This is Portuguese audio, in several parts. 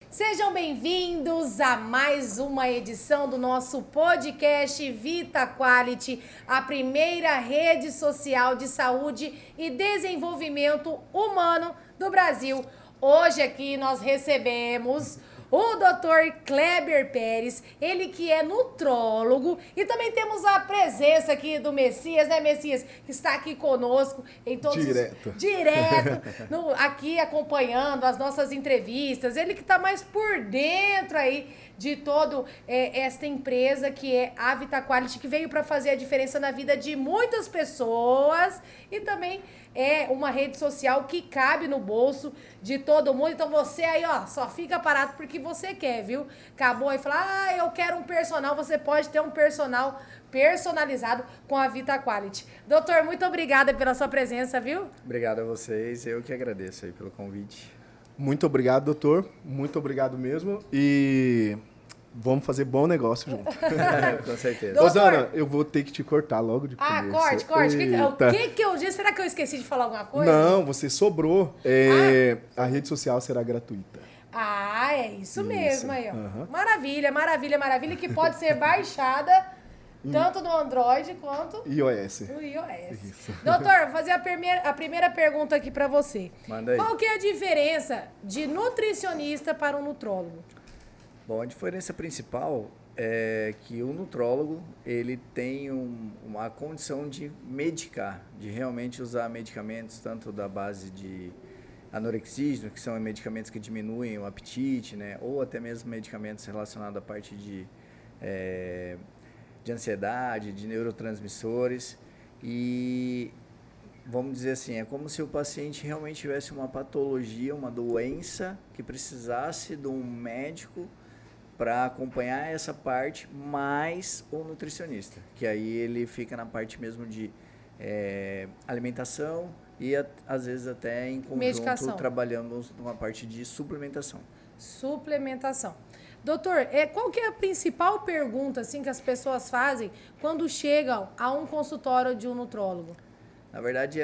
Sejam bem-vindos a mais uma edição do nosso podcast Vita Quality, a primeira rede social de saúde e desenvolvimento humano do Brasil. Hoje aqui nós recebemos o Dr. Kleber Pérez, ele que é nutrólogo, e também temos a presença aqui do Messias, né, Messias, que está aqui conosco em todos direto aqui acompanhando as nossas entrevistas, ele que está mais por dentro aí de toda esta empresa que é a Vita Quality, que veio para fazer a diferença na vida de muitas pessoas e também é uma rede social que cabe no bolso de todo mundo. Então você aí, ó, só fica parado porque você quer, viu? Acabou aí e falar, eu quero um personal. Você pode ter um personal personalizado com a Vita Quality. Doutor, muito obrigada pela sua presença, viu? Obrigado a vocês, eu que agradeço aí pelo convite. Muito obrigado, doutor. Muito obrigado mesmo. E vamos fazer bom negócio junto. Com certeza. Doutor, Rosana, eu vou ter que te cortar logo de começo. Corte. Eita. O que eu disse? Será que eu esqueci de falar alguma coisa? Não, você sobrou. A rede social será gratuita. Ah, é isso mesmo aí, ó. Uhum. Maravilha, que pode ser baixada tanto no Android quanto iOS. no iOS. Isso. Doutor, vou fazer a primeira pergunta aqui para você. Manda aí. Qual que é a diferença de nutricionista para um nutrólogo? Bom, a diferença principal é que o nutrólogo, ele tem uma condição de medicar, de realmente usar medicamentos tanto da base de anorexígeno, que são medicamentos que diminuem o apetite, né? Ou até mesmo medicamentos relacionados à parte de ansiedade, de neurotransmissores. E vamos dizer assim, é como se o paciente realmente tivesse uma patologia, uma doença que precisasse de um médico para acompanhar essa parte, mais o nutricionista, que aí ele fica na parte mesmo de alimentação e às vezes até em conjunto Medicação. trabalhamos numa parte de suplementação. Suplementação. Doutor, qual que é a principal pergunta assim, que as pessoas fazem quando chegam a um consultório de um nutrólogo? Na verdade,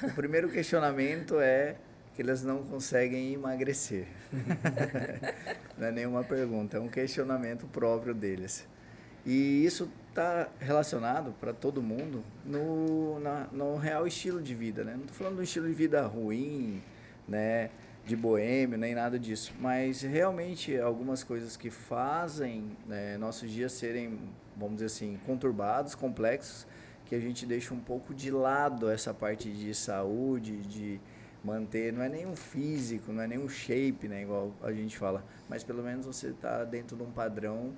o primeiro questionamento é que elas não conseguem emagrecer. Não é nenhuma pergunta, é um questionamento próprio deles. E isso está relacionado para todo mundo no real estilo de vida, né? Não estou falando do estilo de vida ruim, né, de boêmio, nem nada disso, mas realmente algumas coisas que fazem nossos dias serem, vamos dizer assim, conturbados, complexos, que a gente deixa um pouco de lado essa parte de saúde, de manter, não é nem um físico, não é nem um shape, né, igual a gente fala, mas pelo menos você está dentro de um padrão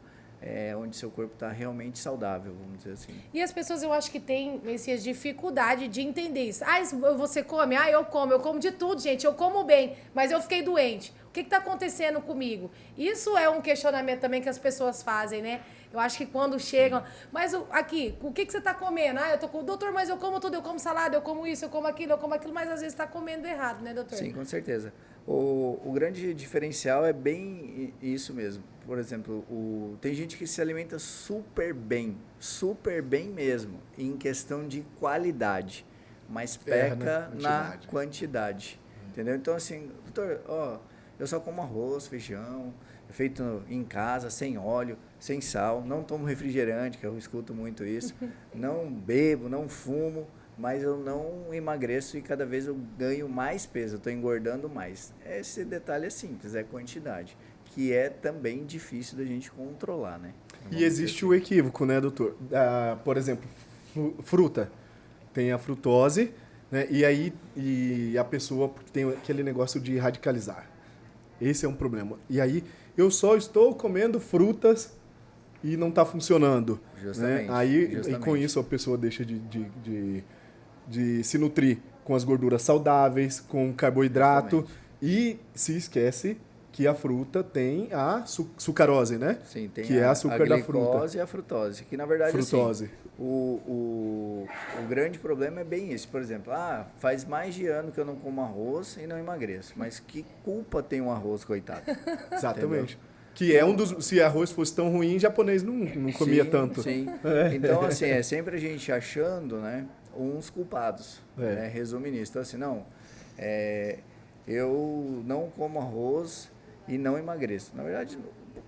onde seu corpo está realmente saudável, vamos dizer assim. E as pessoas, eu acho que têm essa dificuldade de entender isso. Ah, você come? Ah, eu como de tudo, gente, eu como bem, mas eu fiquei doente. O que está acontecendo comigo? Isso é um questionamento também que as pessoas fazem, né? Eu acho que quando chegam... Mas aqui, o que você está comendo? Ah, eu tô com... Doutor, mas eu como tudo, eu como salada, eu como isso, eu como aquilo, mas às vezes está comendo errado, né, doutor? Sim, com certeza. O grande diferencial é bem isso mesmo. Por exemplo, tem gente que se alimenta super bem mesmo, em questão de qualidade, mas peca na quantidade. Entendeu? Então, assim, doutor, eu só como arroz, feijão, feito em casa, sem óleo, sem sal, não tomo refrigerante, que eu escuto muito isso, não bebo, não fumo, mas eu não emagreço e cada vez eu ganho mais peso, eu estou engordando mais. Esse detalhe é simples, é quantidade, que é também difícil da gente controlar, né? E existe o equívoco, né, doutor? Por exemplo, fruta. Tem a frutose, né? E a pessoa tem aquele negócio de radicalizar. Esse é um problema. E aí, eu só estou comendo frutas e não está funcionando. Justamente, né? E com isso a pessoa deixa de se nutrir com as gorduras saudáveis, com carboidrato. Justamente. E se esquece que a fruta tem a sucarose, né? Sim, tem que é açúcar da fruta. A glicose e a frutose. Que, na verdade, frutose. Assim, o grande problema é bem isso. Por exemplo, faz mais de ano que eu não como arroz e não emagreço. Mas que culpa tem um arroz, coitado? Exatamente. Entendeu? Que é um dos... Se arroz fosse tão ruim, japonês não comia tanto. Sim. Então, assim, é sempre a gente achando, né, uns culpados. Né? Resume nisso. Então, assim, eu não como arroz e não emagreço. Na verdade,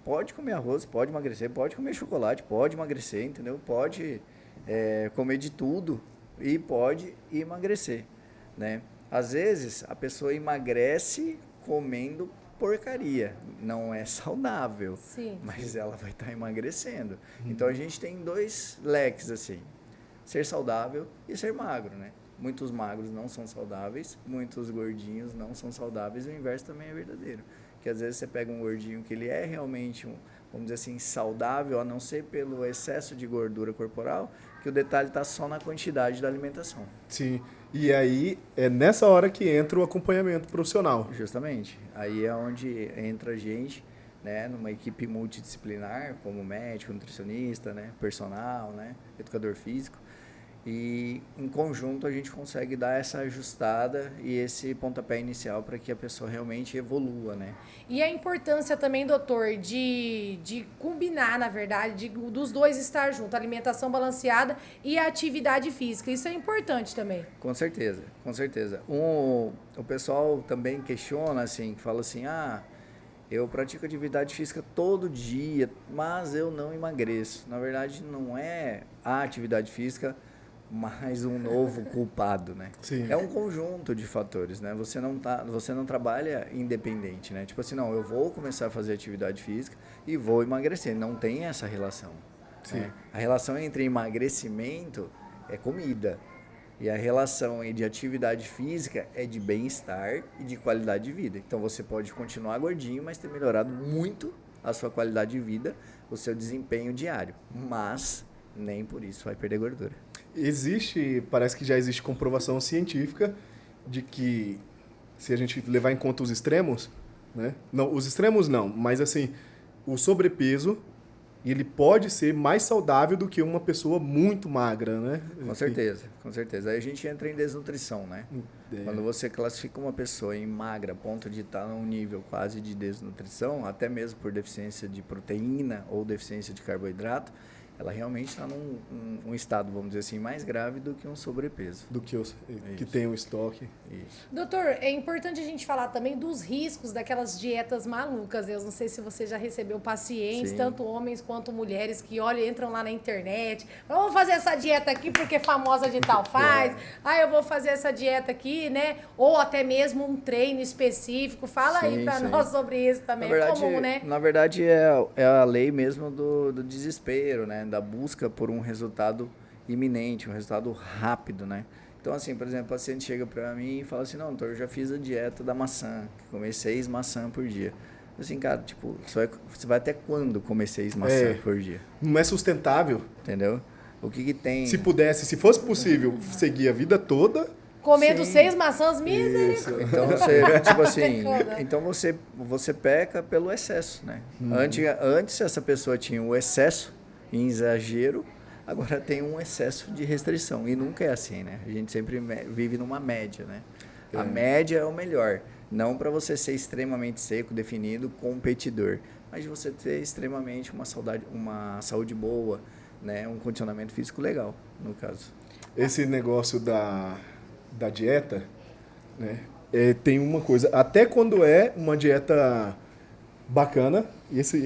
pode comer arroz, pode emagrecer, pode comer chocolate, pode emagrecer, entendeu? Pode comer de tudo e pode emagrecer, né? Às vezes, a pessoa emagrece comendo porcaria. Não é saudável, Sim. mas ela vai estar emagrecendo. Então, a gente tem 2 leques, assim. Ser saudável e ser magro, né? Muitos magros não são saudáveis, muitos gordinhos não são saudáveis, e o inverso também é verdadeiro. Que às vezes você pega um gordinho que ele é realmente, vamos dizer assim, saudável, a não ser pelo excesso de gordura corporal, que o detalhe está só na quantidade da alimentação. Sim. E aí é nessa hora que entra o acompanhamento profissional. Justamente. Aí é onde entra a gente, né, numa equipe multidisciplinar, como médico, nutricionista, né, personal, né, educador físico. E em conjunto a gente consegue dar essa ajustada e esse pontapé inicial para que a pessoa realmente evolua, né? E a importância também, doutor, de combinar, na verdade, dos dois estar juntos, alimentação balanceada e a atividade física. Isso é importante também. Com certeza, com certeza. O pessoal também questiona, assim, fala assim, eu pratico atividade física todo dia, mas eu não emagreço. Na verdade, não é a atividade física mais um novo culpado, né? Sim. É um conjunto de fatores, né? Você não trabalha independente, né? Tipo assim, não, eu vou começar a fazer atividade física e vou emagrecer. Não tem essa relação. Sim. Né? A relação entre emagrecimento é comida. E a relação de atividade física é de bem-estar e de qualidade de vida. Então você pode continuar gordinho, mas ter melhorado muito a sua qualidade de vida, o seu desempenho diário. Mas nem por isso vai perder gordura. Parece que já existe comprovação científica de que, se a gente levar em conta os extremos, né? Não, os extremos não, mas assim, o sobrepeso, ele pode ser mais saudável do que uma pessoa muito magra, né? Com certeza, com certeza. Aí a gente entra em desnutrição, né? Quando você classifica uma pessoa em magra, a ponto de estar num nível quase de desnutrição, até mesmo por deficiência de proteína ou deficiência de carboidrato, ela realmente está num estado, vamos dizer assim, mais grave do que um sobrepeso. Do que que tem o estoque. Isso. Doutor, é importante a gente falar também dos riscos daquelas dietas malucas. Eu não sei se você já recebeu pacientes, Sim. tanto homens quanto mulheres, que entram lá na internet. Vamos fazer essa dieta aqui porque famosa de tal faz. Eu vou fazer essa dieta aqui, né? Ou até mesmo um treino específico. Fala aí para nós sobre isso também. É comum, né? Na verdade, é a lei mesmo do desespero, né? Da busca por um resultado iminente, um resultado rápido, né? Então, assim, por exemplo, o paciente chega para mim e fala assim, não, doutor, eu já fiz a dieta da maçã, comer 6 maçãs por dia. Assim, cara, tipo, você vai até quando comer 6 maçãs por dia? Não é sustentável. Entendeu? O que tem... Se fosse possível seguir a vida toda... Comendo Sim. 6 maçãs, misericórdia. Então você, tipo assim, então você peca pelo excesso, né? Antes essa pessoa tinha o excesso em exagero, agora tem um excesso de restrição. E nunca é assim, né? A gente sempre vive numa média, né? A média é o melhor. Não para você ser extremamente seco, definido, competidor, mas de você ter extremamente uma saúde boa, né? Um condicionamento físico legal, no caso. Esse negócio da dieta, né? Tem uma coisa, até quando é uma dieta bacana, esse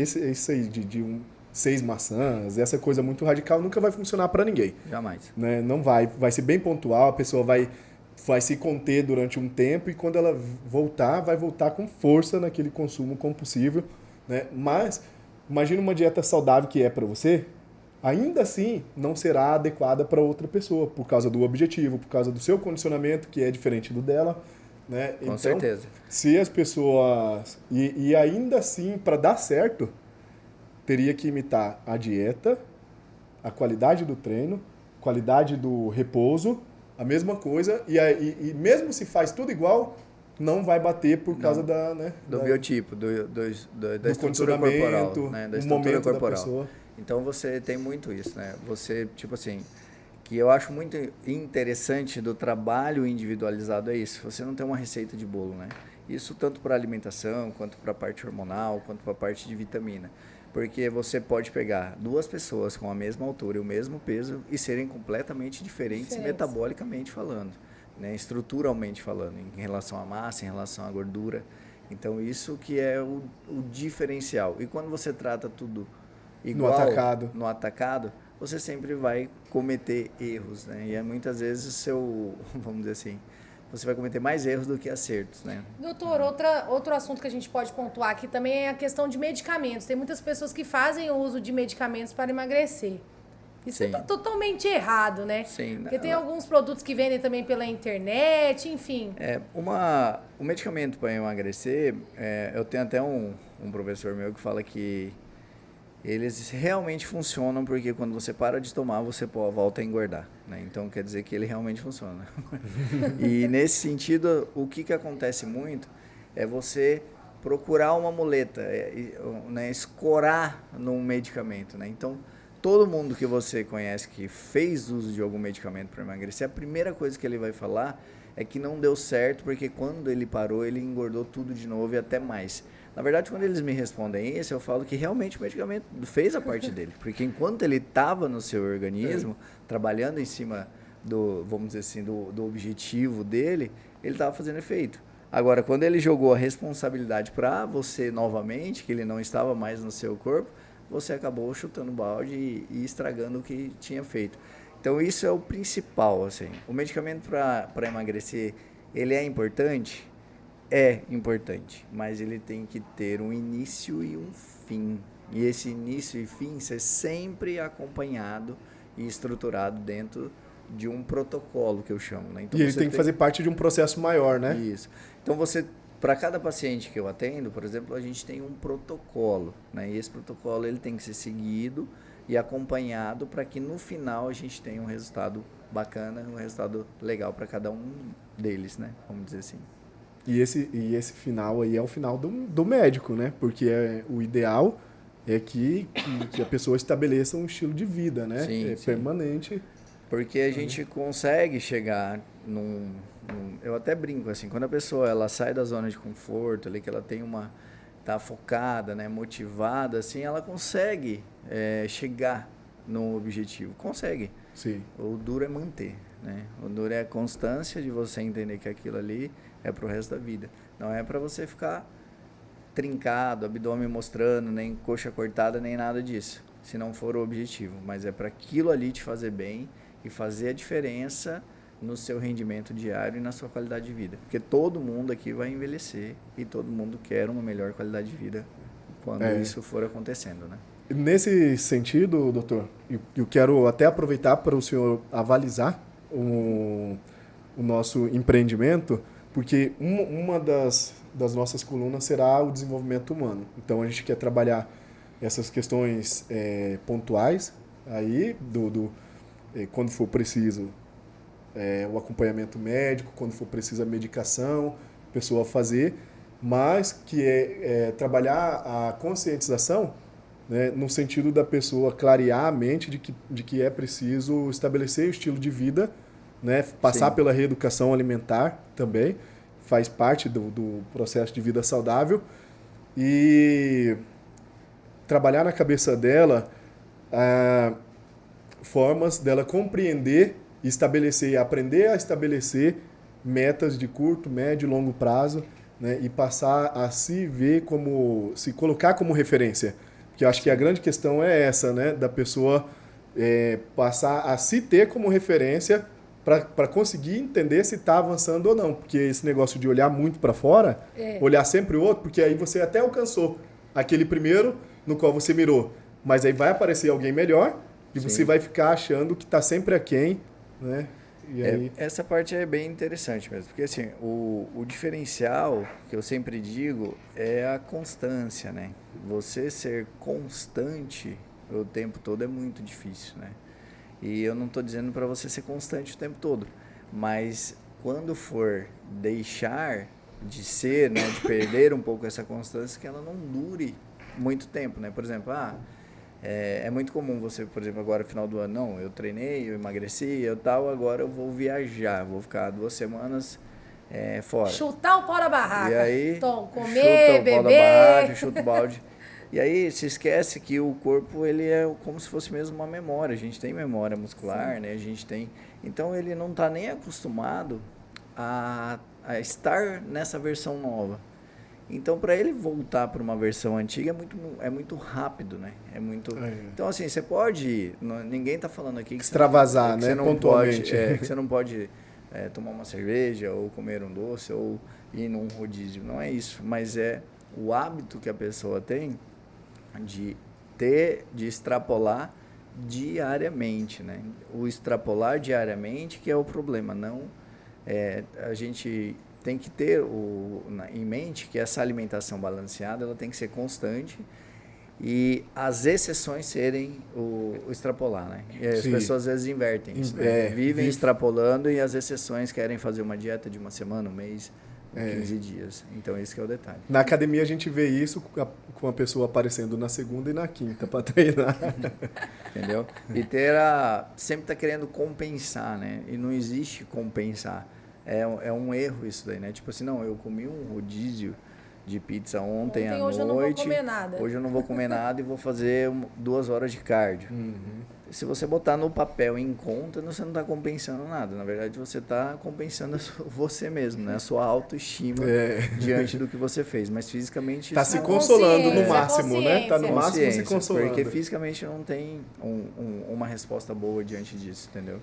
aí de 6 maçãs, essa coisa muito radical nunca vai funcionar para ninguém. Jamais. Né? Não vai ser bem pontual, a pessoa vai se conter durante um tempo e quando ela vai voltar com força naquele consumo compulsivo, né? Mas imagina uma dieta saudável que é para você, ainda assim não será adequada para outra pessoa, por causa do objetivo, por causa do seu condicionamento, que é diferente do dela. Né? Com certeza. Se as pessoas... E ainda assim, para dar certo, teria que imitar a dieta, a qualidade do treino, qualidade do repouso, a mesma coisa, e mesmo se faz tudo igual, não vai bater por causa do biotipo, da estrutura corporal, né? Da estrutura corporal. Então você tem muito isso, né? Você, tipo assim, que eu acho muito interessante do trabalho individualizado é isso. Você não tem uma receita de bolo, né? Isso tanto para alimentação, quanto para a parte hormonal, quanto para a parte de vitamina. Porque você pode pegar 2 pessoas com a mesma altura e o mesmo peso e serem completamente diferentes metabolicamente falando, né? Estruturalmente falando, em relação à massa, em relação à gordura. Então, isso que é o diferencial. E quando você trata tudo No igual, atacado. no atacado, você sempre vai cometer erros, né? E muitas vezes vamos dizer assim, você vai cometer mais erros do que acertos, né? Doutor, outro assunto que a gente pode pontuar aqui também é a questão de medicamentos. Tem muitas pessoas que fazem o uso de medicamentos para emagrecer. Isso Sim. está totalmente errado, né? Sim. Porque tem alguns produtos que vendem também pela internet, enfim. O medicamento para emagrecer, eu tenho até um professor meu que fala que eles realmente funcionam porque quando você para de tomar, você volta a engordar, né? Então, quer dizer que ele realmente funciona. E nesse sentido, o que acontece muito é você procurar uma muleta, né? Escorar num medicamento, né? Então, todo mundo que você conhece que fez uso de algum medicamento para emagrecer, a primeira coisa que ele vai falar é que não deu certo, porque quando ele parou, ele engordou tudo de novo e até mais. Na verdade, quando eles me respondem isso, eu falo que realmente o medicamento fez a parte dele. Porque enquanto ele estava no seu organismo, trabalhando em cima vamos dizer assim, do objetivo dele, ele estava fazendo efeito. Agora, quando ele jogou a responsabilidade para você novamente, que ele não estava mais no seu corpo, você acabou chutando o balde e estragando o que tinha feito. Então, isso é o principal, assim. O medicamento para emagrecer, ele é importante? É importante, mas ele tem que ter um início e um fim. E esse início e fim ser sempre acompanhado e estruturado dentro de um protocolo, que eu chamo, né? Então, E ele tem que fazer parte de um processo maior, né? Isso. Então, para cada paciente que eu atendo, por exemplo, a gente tem um protocolo, né? E esse protocolo ele tem que ser seguido e acompanhado para que no final a gente tenha um resultado bacana, um resultado legal para cada um deles, né? Vamos dizer assim. E esse final aí é o final do médico, né? Porque o ideal é que a pessoa estabeleça um estilo de vida, né? Sim, sim. Permanente. Porque a gente consegue chegar eu até brinco assim, quando a pessoa ela sai da zona de conforto, ali que ela tem tá focada, né, motivada, assim, ela consegue chegar no objetivo, consegue. Sim. O duro é manter, né? O duro é a constância de você entender que aquilo ali é pro resto da vida. Não é para você ficar trincado, abdômen mostrando, nem coxa cortada, nem nada disso, se não for o objetivo, mas é para aquilo ali te fazer bem e fazer a diferença no seu rendimento diário e na sua qualidade de vida. Porque todo mundo aqui vai envelhecer e todo mundo quer uma melhor qualidade de vida quando isso for acontecendo, né? Nesse sentido, doutor, eu quero até aproveitar para o senhor avalizar o nosso empreendimento, porque uma das nossas colunas será o desenvolvimento humano. Então, a gente quer trabalhar essas questões pontuais, aí, quando for preciso, o acompanhamento médico, quando for preciso a medicação, a pessoa fazer, mas que trabalhar a conscientização, né, no sentido da pessoa clarear a mente de que é preciso estabelecer o estilo de vida, né, passar Sim. pela reeducação alimentar também, faz parte do processo de vida saudável, e trabalhar na cabeça dela formas dela compreender e aprender a estabelecer metas de curto, médio e longo prazo, né, e passar a se colocar como referência. Porque eu acho que a grande questão é essa, né, da pessoa passar a se ter como referência para conseguir entender se está avançando ou não. Porque esse negócio de olhar muito para fora, olhar sempre o outro, porque aí você até alcançou aquele primeiro no qual você mirou, mas aí vai aparecer alguém melhor e você vai ficar achando que está sempre aquém, né? E aí... Essa parte é bem interessante mesmo, porque assim, o diferencial que eu sempre digo é a constância, né? Você ser constante o tempo todo é muito difícil, né? E eu não estou dizendo para você ser constante o tempo todo, mas quando for deixar de ser, né, de perder um pouco essa constância, que ela não dure muito tempo, né? Por exemplo, é muito comum você, por exemplo, agora final do ano, não, eu treinei, eu emagreci, agora eu vou viajar, vou ficar 2 semanas fora. Chutar o pau da barraca. E aí, comer, chuta o pau da beber. barraca, chuta o balde. E aí se esquece que o corpo ele é como se fosse mesmo uma memória. A gente tem memória muscular, né? A gente tem. Então ele não está nem acostumado a estar nessa versão nova. Então, para ele voltar para uma versão antiga é muito rápido, né? Então, assim, você pode... Ninguém está falando aqui que extravasar, você não, né? Pontualmente. que você não pode tomar uma cerveja ou comer um doce ou ir num rodízio. Não é isso, mas é o hábito que a pessoa tem de extrapolar diariamente, né? O extrapolar diariamente que é o problema, não... a gente tem que ter em mente que essa alimentação balanceada ela tem que ser constante e as exceções serem o extrapolar, né? E as pessoas às vezes invertem isso, né? Vivem extrapolando e as exceções querem fazer uma dieta de uma semana, um mês, 15 dias. Então, esse que é o detalhe. Na academia, a gente vê isso com a pessoa aparecendo na segunda e na quinta para treinar. Entendeu? E sempre tá querendo compensar, né? E não existe compensar. É um erro isso daí, né? Tipo assim, não, eu comi um rodízio de pizza ontem à hoje noite. Eu não vou comer nada. Hoje eu não vou comer nada e vou fazer 2 horas de cardio. Se você botar no papel em conta, você não está compensando nada. Na verdade, você está compensando você mesmo, né? A sua autoestima diante do que você fez. Mas fisicamente... Está se consolando no consciência, máximo, né? Está no máximo se consciência, consolando. Porque fisicamente não tem uma resposta boa diante disso, entendeu?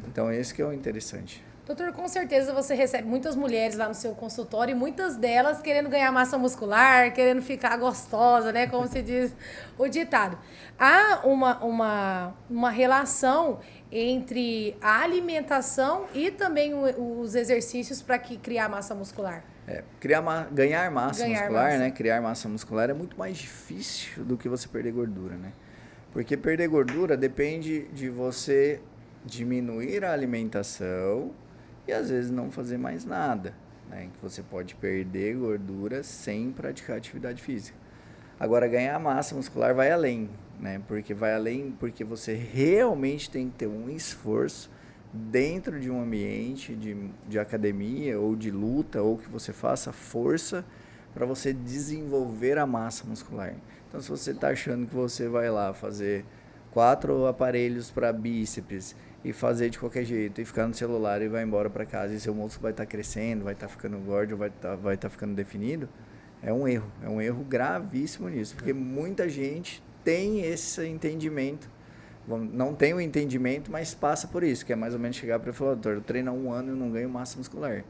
Então, esse que é o interessante. Doutor, com certeza você recebe muitas mulheres lá no seu consultório e muitas delas querendo ganhar massa muscular, querendo ficar gostosa, né? Como se diz o ditado. Há uma relação entre a alimentação e também os exercícios para criar massa muscular. Ganhar massa muscular, né? Criar massa muscular é muito mais difícil do que você perder gordura, né? Porque perder gordura depende de você diminuir a alimentação e às vezes não fazer mais nada, né? Que você pode perder gordura sem praticar atividade física. Agora, ganhar massa muscular vai além, né? Porque você realmente tem que ter um esforço dentro de um ambiente de academia ou de luta, ou que você faça força para você desenvolver a massa muscular. Então, se você está achando que você vai lá fazer 4 aparelhos para bíceps e fazer de qualquer jeito e ficar no celular e vai embora para casa e seu músculo vai estar crescendo, vai estar ficando gordo, vai estar ficando definido, é um erro gravíssimo nisso, porque muita gente tem esse entendimento, não tem o entendimento, mas passa por isso, que é mais ou menos chegar para o falar, doutor, eu treino há 1 ano e não ganho massa muscular.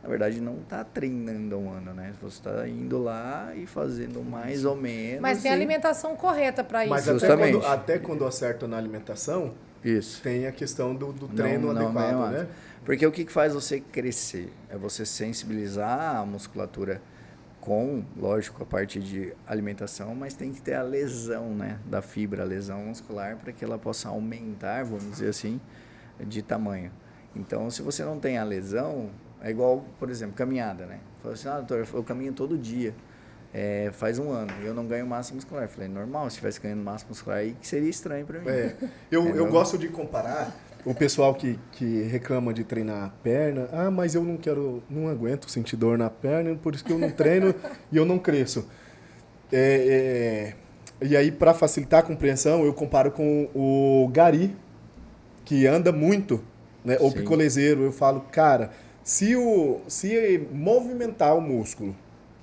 Na verdade, não está treinando há 1 ano, né? Você está indo lá e fazendo mais ou menos. Mas tem a alimentação correta para isso. Mas justamente. até quando acerta na alimentação, isso. Tem a questão do treino adequado, né? Porque o que faz você crescer? É você sensibilizar a musculatura com, lógico, a parte de alimentação, mas tem que ter a lesão, né? Da fibra, a lesão muscular, para que ela possa aumentar, vamos dizer assim, de tamanho. Então, se você não tem a lesão, é igual, por exemplo, caminhada, né? Fala assim, doutor, eu caminho todo dia. Faz 1 ano e eu não ganho massa muscular. Eu falei, normal, se estivesse ganhando massa muscular aí, que seria estranho para mim. Eu gosto de comparar o pessoal que reclama de treinar a perna. Ah, mas eu não aguento sentir dor na perna, por isso que eu não treino e eu não cresço. E aí, para facilitar a compreensão, eu comparo com o gari, que anda muito, né? Ou picolezeiro. Eu falo, cara, se movimentar o músculo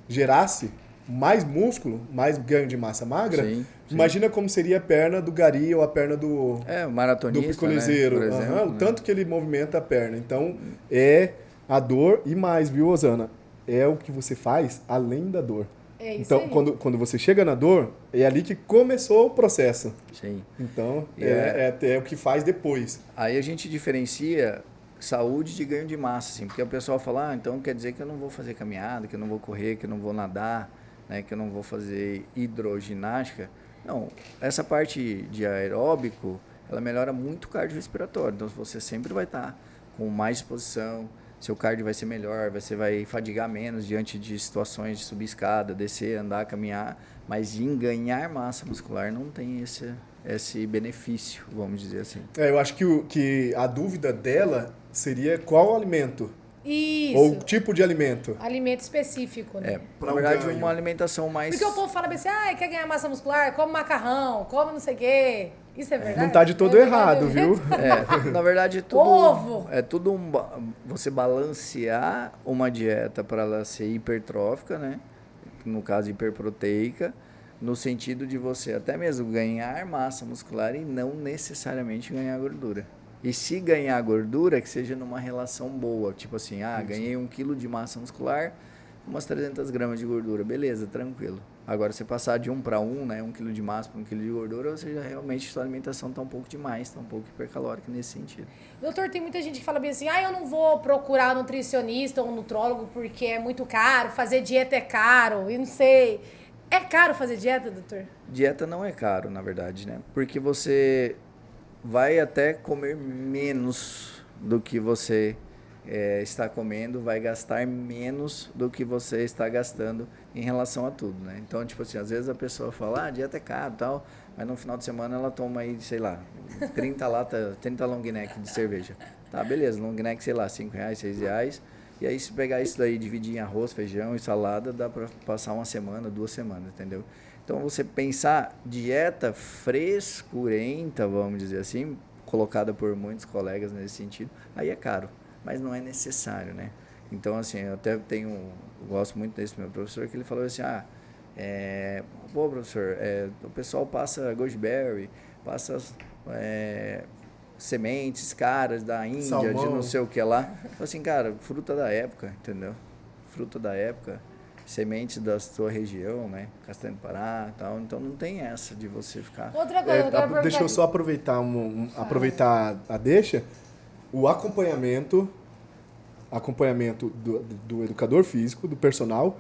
gerasse mais músculo, mais ganho de massa magra, imagina como seria a perna do gari ou a perna do maratonista, do picolezeiro, né? Por exemplo, o tanto que ele movimenta a perna. Então, é a dor e mais, viu, Osana? É o que você faz além da dor. É isso então, aí. Quando você chega na dor, é ali que começou o processo. Sim. Então, é o que faz depois. Aí a gente diferencia saúde de ganho de massa, assim, porque o pessoal fala, então quer dizer que eu não vou fazer caminhada, que eu não vou correr, que eu não vou nadar, né, que eu não vou fazer hidroginástica. Não, essa parte de aeróbico, ela melhora muito o cardiorrespiratório, então você sempre vai estar com mais disposição, seu cardio vai ser melhor, você vai fadigar menos diante de situações de subir escada, descer, andar, caminhar, mas em ganhar massa muscular não tem esse benefício, vamos dizer assim. Eu acho que a dúvida dela seria qual alimento? Isso. Ou tipo de alimento? Alimento específico, né? Na verdade, uma alimentação mais... Porque o povo fala assim, quer ganhar massa muscular? Come macarrão, come não sei o quê. Isso é verdade? Não tá de todo errado, viu? Na verdade, Ovo. é tudo você balancear uma dieta para ela ser hipertrófica, né? no caso hiperproteica, no sentido de você até mesmo ganhar massa muscular e não necessariamente ganhar gordura. E se ganhar gordura, que seja numa relação boa, tipo assim, ganhei 1 quilo de massa muscular, umas 300 gramas de gordura, beleza, tranquilo. Agora, você passar de 1 para 1, né, 1 quilo de massa para 1 quilo de gordura, ou seja, realmente sua alimentação está um pouco demais, está um pouco hipercalórica nesse sentido. Doutor, tem muita gente que fala bem assim, eu não vou procurar nutricionista ou nutrólogo porque é muito caro, fazer dieta é caro, e não sei. É caro fazer dieta, doutor? Dieta não é caro, na verdade, né? Porque você vai até comer menos do que você está comendo, vai gastar menos do que você está gastando em relação a tudo, né? Então, tipo assim, às vezes a pessoa fala, dieta é caro e tal, mas no final de semana ela toma aí, sei lá, 30 long neck de cerveja. Tá, beleza, long neck, sei lá, R$5, R$6. E aí, se pegar isso daí, dividir em arroz, feijão e salada, dá para passar 1 semana, 2 semanas, entendeu? Então, você pensar dieta frescurenta, vamos dizer assim, colocada por muitos colegas nesse sentido, aí é caro, mas não é necessário, né? Então, assim, eu até gosto muito desse meu professor, que ele falou assim, pô, professor, o pessoal passa goji berry, passa sementes caras da Índia, salmão, de não sei o que lá. Assim, cara, fruta da época, entendeu? Fruta da época, sementes da sua região, né? Castanha do Pará e tal. Então não tem essa de você ficar... Outra coisa, eu quero perguntar... Deixa eu só aproveitar a deixa. O acompanhamento do educador físico, do personal,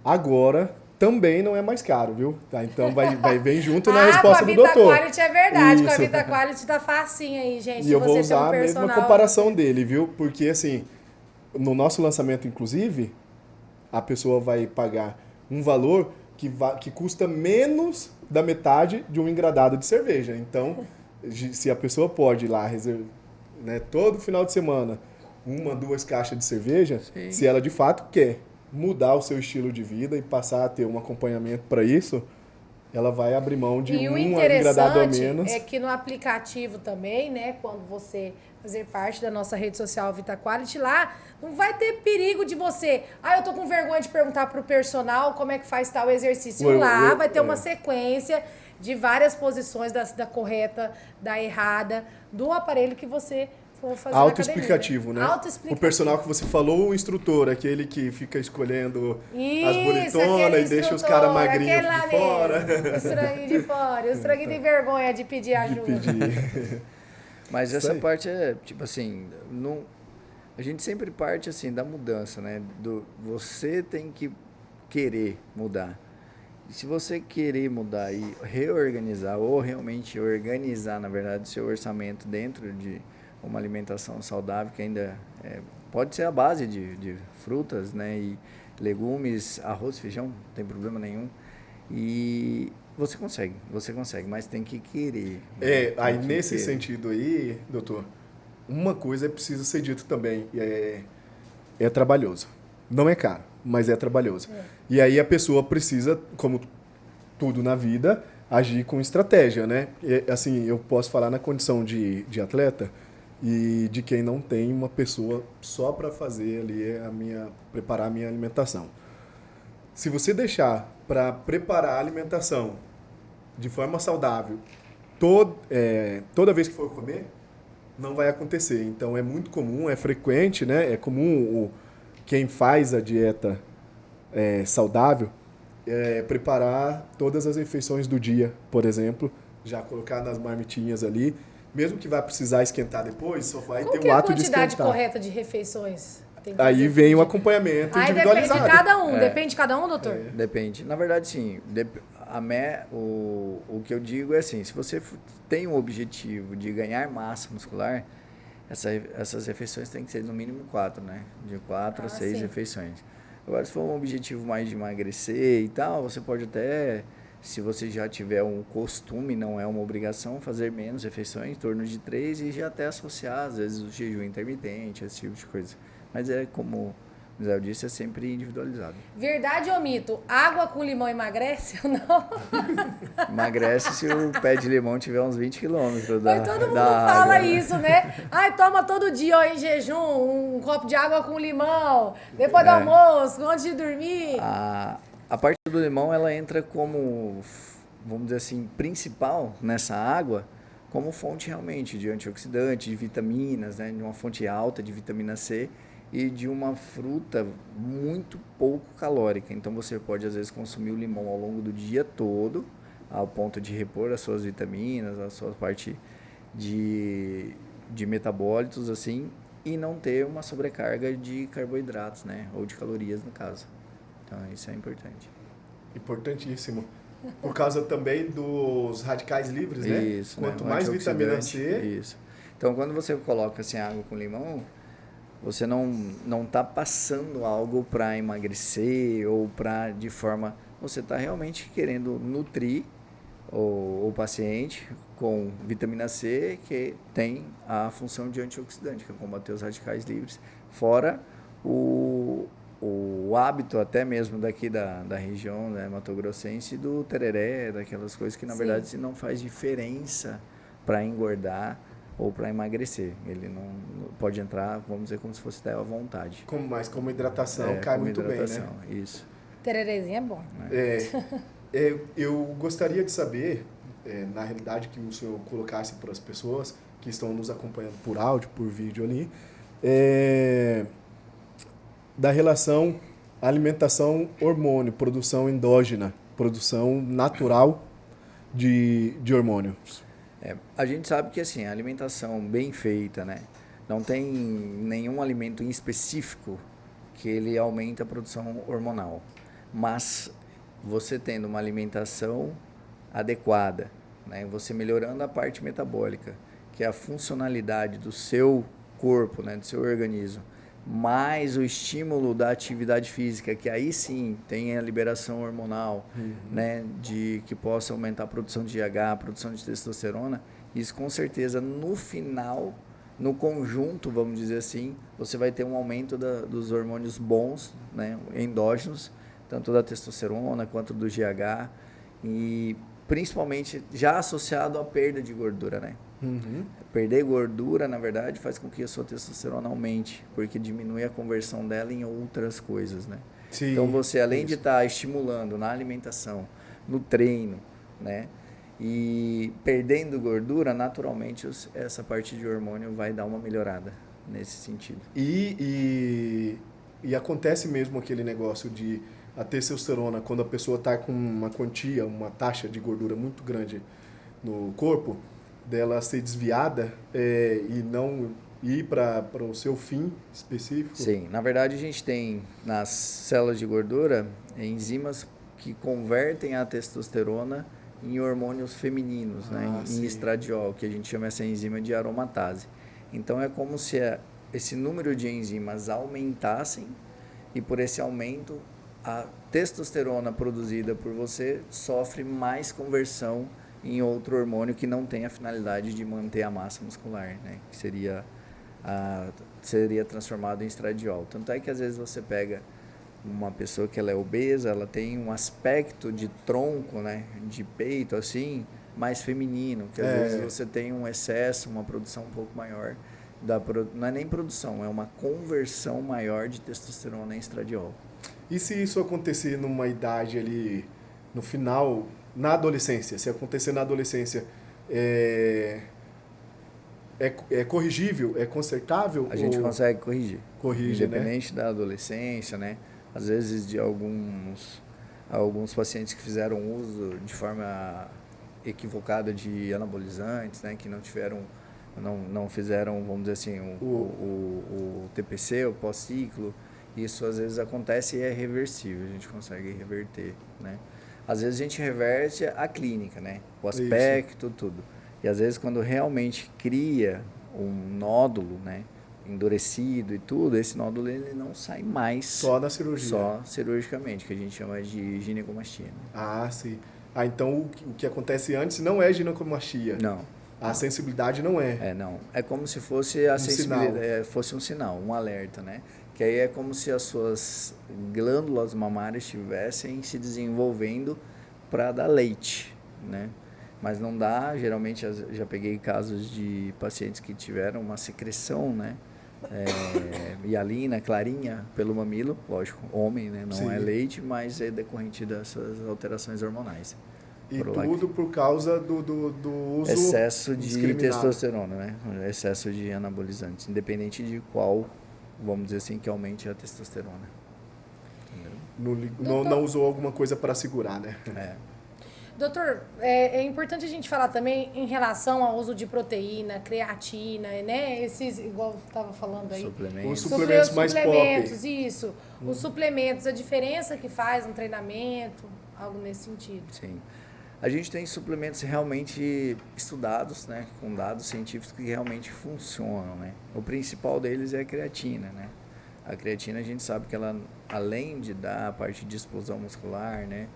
agora também não é mais caro, viu? Tá, então vai bem junto na resposta do doutor. Com a Vita Quality é verdade, Isso. Com a Vita Quality tá facinho aí, gente. E eu vou usar um a mesma comparação dele, viu? Porque assim, no nosso lançamento, inclusive, a pessoa vai pagar um valor que custa menos da metade de um engradado de cerveja. Então, se a pessoa pode ir lá reservar, né, todo final de semana 1, 2 caixas de cerveja, sim, se ela de fato quer mudar o seu estilo de vida e passar a ter um acompanhamento para isso, ela vai abrir mão de um engradado a menos. E o interessante é que no aplicativo também, né, quando você fazer parte da nossa rede social Vita Quality, lá não vai ter perigo de você, eu tô com vergonha de perguntar pro personal como é que faz tal exercício. Lá vai ter uma sequência de várias posições da correta, da errada, do aparelho que você for fazer autoexplicativo, né? Autoexplicativo. O personal que você falou, o instrutor, aquele que fica escolhendo as bonitonas e deixa os caras magrinhos de fora. O estranho de fora. O estranho tem vergonha de pedir ajuda. Mas essa parte é, tipo assim, a gente sempre parte assim da mudança, né? Você tem que querer mudar. E se você querer mudar e reorganizar, ou realmente organizar, na verdade, o seu orçamento dentro de uma alimentação saudável, que ainda pode ser a base de frutas, né? E legumes, arroz, feijão, não tem problema nenhum. E você consegue, mas tem que querer. Né? Aí nesse sentido aí, doutor, uma coisa é preciso ser dito também, é trabalhoso. Não é caro, mas é trabalhoso. E aí a pessoa precisa, como tudo na vida, agir com estratégia, né? Assim, eu posso falar na condição de atleta e de quem não tem uma pessoa só para fazer ali preparar a minha alimentação. Se você deixar para preparar a alimentação de forma saudável toda vez que for comer, não vai acontecer. Então é muito comum, é frequente, né? É comum quem faz a dieta saudável preparar todas as refeições do dia, por exemplo, já colocar nas marmitinhas ali, mesmo que vá precisar esquentar depois, só vai ter o ato de esquentar. Qual que é a quantidade correta de refeições? Aí vem o acompanhamento individualizado. Depende de cada um. Depende de cada um, doutor? Depende. Na verdade, sim. O que eu digo é assim, se você tem um objetivo de ganhar massa muscular, essas refeições têm que ser no mínimo 4, né? De 4 a 6 refeições. Agora, se for um objetivo mais de emagrecer e tal, você pode até, se você já tiver um costume, não é uma obrigação, fazer menos refeições, em torno de 3, e já até associar, às vezes, o jejum intermitente, esse tipo de coisa. Mas como o Zé disse, é sempre individualizado. Verdade ou mito? Água com limão emagrece ou não? Emagrece se o pé de limão tiver uns 20 quilômetros Mas todo mundo fala isso, né? Toma todo dia em jejum um copo de água com limão, depois do almoço, antes de dormir. A parte do limão, ela entra como, vamos dizer assim, principal nessa água, como fonte realmente de antioxidante, de vitaminas, né? De uma fonte alta de vitamina C e de uma fruta muito pouco calórica. Então você pode às vezes consumir o limão ao longo do dia todo, ao ponto de repor as suas vitaminas, a sua parte de metabólitos, assim, e não ter uma sobrecarga de carboidratos, né? Ou de calorias, no caso. Então, isso é importante. Importantíssimo. Por causa também dos radicais livres, né? Isso, Quanto né? mais vitamina C... Isso. Então, quando você coloca assim, água com limão, você não está passando algo para emagrecer ou para de forma... Você está realmente querendo nutrir o paciente com vitamina C, que tem a função de antioxidante, que é combater os radicais livres. Fora o hábito até mesmo daqui da região, né, matogrossense, do tereré, daquelas coisas que na verdade não faz diferença para engordar ou para emagrecer. Ele não pode entrar, vamos dizer, como se fosse até à vontade. Mas como hidratação, cai muito bem, né? Isso. Tererezinho é bom. Eu gostaria de saber, na realidade, que o senhor colocasse para as pessoas que estão nos acompanhando por áudio, por vídeo ali, da relação alimentação-hormônio, produção endógena, produção natural de hormônios. A gente sabe que assim, a alimentação bem feita, né, não tem nenhum alimento em específico que ele aumenta a produção hormonal. Mas você tendo uma alimentação adequada, né, você melhorando a parte metabólica, que é a funcionalidade do seu corpo, né, do seu organismo, mais o estímulo da atividade física, que aí sim tem a liberação hormonal, né, que possa aumentar a produção de GH, a produção de testosterona, isso com certeza no final, no conjunto, vamos dizer assim, você vai ter um aumento dos hormônios bons, né, endógenos, tanto da testosterona quanto do GH, e principalmente já associado à perda de gordura, né? Perder gordura, na verdade, faz com que a sua testosterona aumente, porque diminui a conversão dela em outras coisas, né? Sim, então você, além de estar estimulando na alimentação, no treino, né, e perdendo gordura, naturalmente essa parte de hormônio vai dar uma melhorada nesse sentido. E acontece mesmo aquele negócio de a testosterona, quando a pessoa está com uma quantia, uma taxa de gordura muito grande no corpo, dela ser desviada e não ir para o seu fim específico? Sim, na verdade a gente tem nas células de gordura enzimas que convertem a testosterona em hormônios femininos, né, em estradiol, que a gente chama essa enzima de aromatase. Então é como se esse número de enzimas aumentassem e por esse aumento a testosterona produzida por você sofre mais conversão em outro hormônio que não tem a finalidade de manter a massa muscular, né? Que seria transformado em estradiol. Tanto é que às vezes você pega uma pessoa que ela é obesa, ela tem um aspecto de tronco, né, de peito assim, mais feminino, que às vezes você tem um excesso, uma produção um pouco maior, não é nem produção, é uma conversão maior de testosterona em estradiol. E se isso acontecer numa idade ali, no final, na adolescência, se acontecer na adolescência, é corrigível, é consertável? A gente consegue corrigir. Corrige, independente da adolescência, né? Às vezes de alguns pacientes que fizeram uso de forma equivocada de anabolizantes, né? Que não fizeram, vamos dizer assim, o TPC, o pós-ciclo. Isso às vezes acontece e é reversível, a gente consegue reverter, né? Às vezes a gente reverte a clínica, né? O aspecto, tudo. E às vezes quando realmente cria um nódulo, né, endurecido e tudo, esse nódulo ele não sai mais. Só na cirurgia? Só cirurgicamente, que a gente chama de ginecomastia. Ah, sim. Ah, então o que acontece antes não é ginecomastia? Não. A sensibilidade não é? Não. É como se fosse a sensibilidade, fosse um sinal, um alerta, né? Que aí é como se as suas glândulas mamárias estivessem se desenvolvendo para dar leite, né? Mas não dá, geralmente já peguei casos de pacientes que tiveram uma secreção, né, hialina, clarinha pelo mamilo, lógico, homem, né? Não Sim. é leite, mas é decorrente dessas alterações hormonais. E tudo por causa do uso excesso de indiscriminado. testosterona, né? Excesso de anabolizantes, independente de qual, vamos dizer assim, que aumente a testosterona. Não usou alguma coisa para segurar, né? Doutor, é importante a gente falar também em relação ao uso de proteína, creatina, né? Esses, igual eu estava falando aí. Os Suplementos. suplementos mais suplementos, pop. isso. Os suplementos, a diferença que faz no treinamento, algo nesse sentido. Sim. A gente tem suplementos realmente estudados, né? Com dados científicos que realmente funcionam, né? O principal deles é a creatina, né? A creatina a gente sabe que ela, além de dar a parte de explosão muscular, né?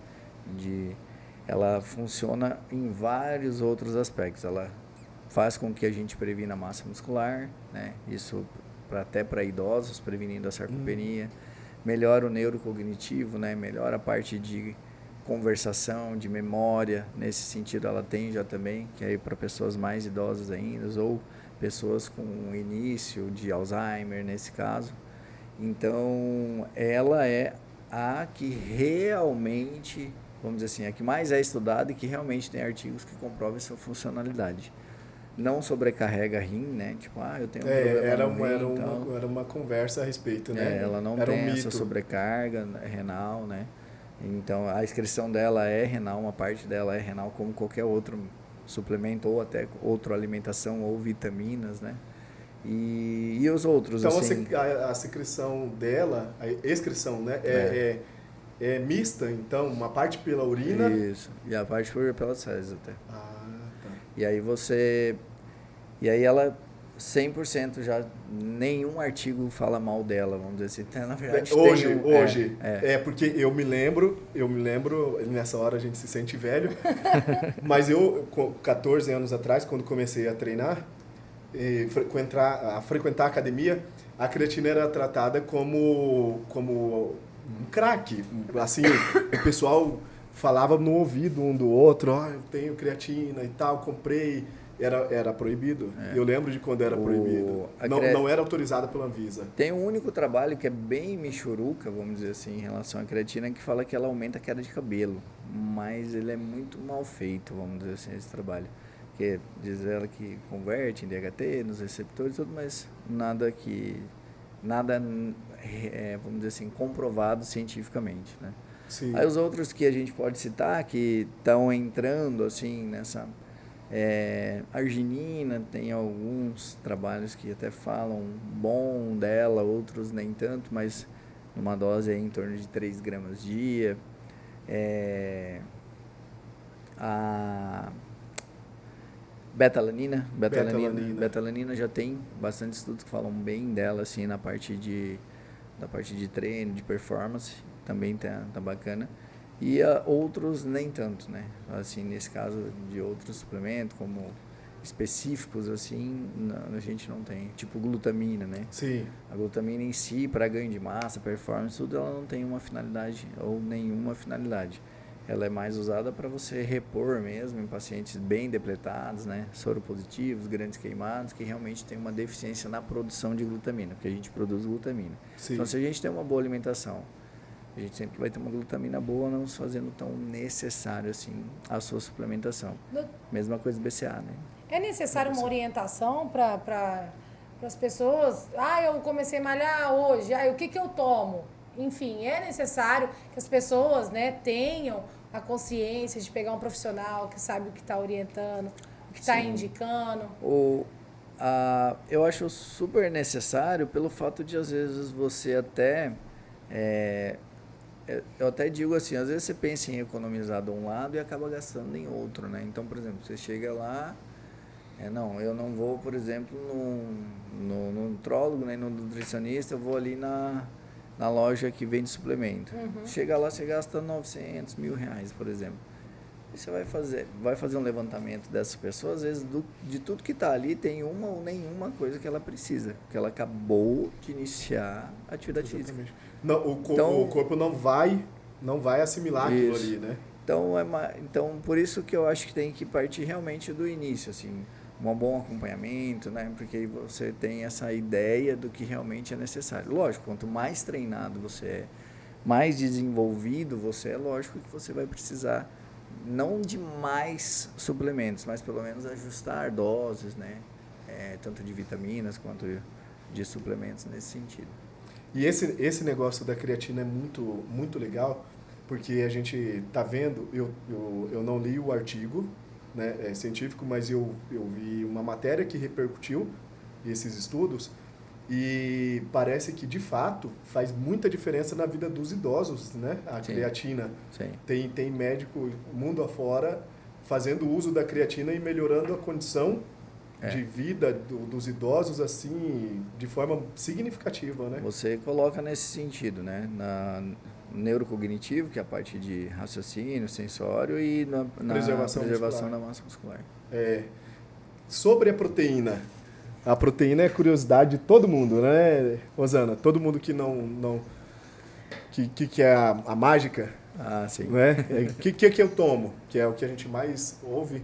Ela funciona em vários outros aspectos. Ela faz com que a gente previna a massa muscular, né? Isso até para idosos, prevenindo a sarcopenia. Melhora o neurocognitivo, né? Melhora a parte de conversação, de memória. Nesse sentido, ela tem já também, que é para pessoas mais idosas ainda, ou pessoas com início de Alzheimer, nesse caso. Então, ela é a que realmente, vamos dizer assim, a que mais é estudada e que realmente tem artigos que comprovam essa funcionalidade. Não sobrecarrega rim, né? Tipo, eu tenho um problema era uma conversa a respeito, né? Ela não era tem essa sobrecarga renal, né? Então, a excreção dela é renal, uma parte dela é renal, como qualquer outro suplemento, ou até outra alimentação, ou vitaminas, né? E os outros, então, assim... a secreção dela, a excreção, né? É mista, então, uma parte pela urina... Isso, e a parte pelas fezes até. Ah, tá. E aí ela... 100% já, nenhum artigo fala mal dela, vamos dizer assim. Então, na verdade, hoje. Porque eu me lembro, nessa hora a gente se sente velho, mas eu, com 14 anos atrás, quando comecei a treinar, frequentar a academia, a creatina era tratada como um crack. Assim, o pessoal falava no ouvido um do outro, eu tenho creatina e tal, comprei... Era proibido. Eu lembro de quando era proibido. Não era autorizada pela Anvisa. Tem um único trabalho que é bem michuruca, vamos dizer assim, em relação à creatina, que fala que ela aumenta a queda de cabelo. Mas ele é muito mal feito, vamos dizer assim, esse trabalho. Porque diz ela que converte em DHT, nos receptores e tudo, mas nada, vamos dizer assim, comprovado cientificamente, né? Sim. Aí os outros que a gente pode citar, que estão entrando, assim, nessa... arginina, tem alguns trabalhos que até falam bom dela, outros nem tanto, mas numa dose aí em torno de 3 gramas dia. A betalanina já tem bastante estudos que falam bem dela, assim, da parte de treino, de performance, também tá bacana. E outros nem tanto, né? Assim, nesse caso de outros suplementos, como específicos, assim, a gente não tem. Tipo glutamina, né? Sim. A glutamina em si, para ganho de massa, performance, tudo, ela não tem uma finalidade ou nenhuma finalidade. Ela é mais usada para você repor mesmo em pacientes bem depletados, né? Soropositivos, grandes queimados, que realmente tem uma deficiência na produção de glutamina, porque a gente produz glutamina. Sim. Então, se a gente tem uma boa alimentação, a gente sempre vai ter uma glutamina boa, não fazendo tão necessário assim a sua suplementação. Mesma coisa do BCA, né? É necessário uma orientação para as pessoas? Eu comecei a malhar hoje, o que eu tomo? Enfim, é necessário que as pessoas, né, tenham a consciência de pegar um profissional que sabe o que está orientando, o que está indicando. Eu acho super necessário pelo fato de, às vezes, você até... eu até digo assim, às vezes você pensa em economizar de um lado e acaba gastando em outro, né? Então, por exemplo, você chega lá, eu não vou, por exemplo, no nutrólogo, né, no nutricionista, eu vou ali na loja que vende suplemento. Chega lá, você gasta 900, R$1.000, por exemplo. E você vai fazer um levantamento dessas pessoas, às vezes, de tudo que está ali, tem uma ou nenhuma coisa que ela precisa, porque ela acabou de iniciar a atividade física. Não, o corpo não vai assimilar aquilo ali, né? Então, por isso que eu acho que tem que partir realmente do início, assim. um bom acompanhamento, né? Porque aí você tem essa ideia do que realmente é necessário. Lógico, quanto mais treinado você é, mais desenvolvido você é, lógico que você vai precisar não de mais suplementos, mas pelo menos ajustar doses, né? Tanto de vitaminas quanto de suplementos nesse sentido. E esse negócio da creatina é muito, muito legal, porque a gente está vendo, eu não li o artigo, né, científico, mas eu vi uma matéria que repercutiu esses estudos e parece que, de fato, faz muita diferença na vida dos idosos, né? A Sim. creatina. Sim. Tem médico mundo afora fazendo uso da creatina e melhorando a condição de vida dos idosos, assim, de forma significativa, né? Você coloca nesse sentido, né? Na neurocognitivo, que é a parte de raciocínio, sensório, e na preservação da massa muscular. Sobre a proteína é curiosidade de todo mundo, né, Rosana? Todo mundo que não que é a mágica, Sim. né? Que eu tomo, que é o que a gente mais ouve,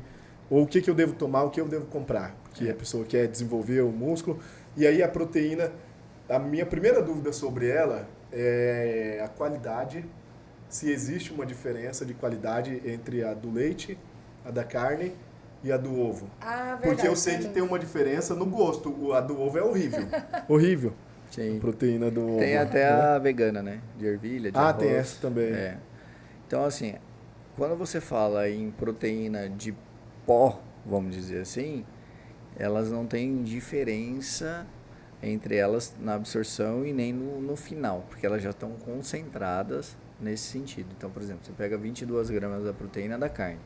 ou o que eu devo tomar, o que eu devo comprar, porque a pessoa quer desenvolver o músculo. E aí a proteína, a minha primeira dúvida sobre ela é a qualidade, se existe uma diferença de qualidade entre a do leite, a da carne e a do ovo. Verdade. Porque eu sei que tem uma diferença no gosto. A do ovo é horrível. Horrível. Sim. A proteína do ovo. Tem até a vegana, né? De ervilha, de arroz. Tem essa também. Então, assim, quando você fala em proteína de pó, vamos dizer assim, elas não têm diferença entre elas na absorção e nem no final, porque elas já estão concentradas nesse sentido. Então, por exemplo, você pega 22 gramas da proteína da carne,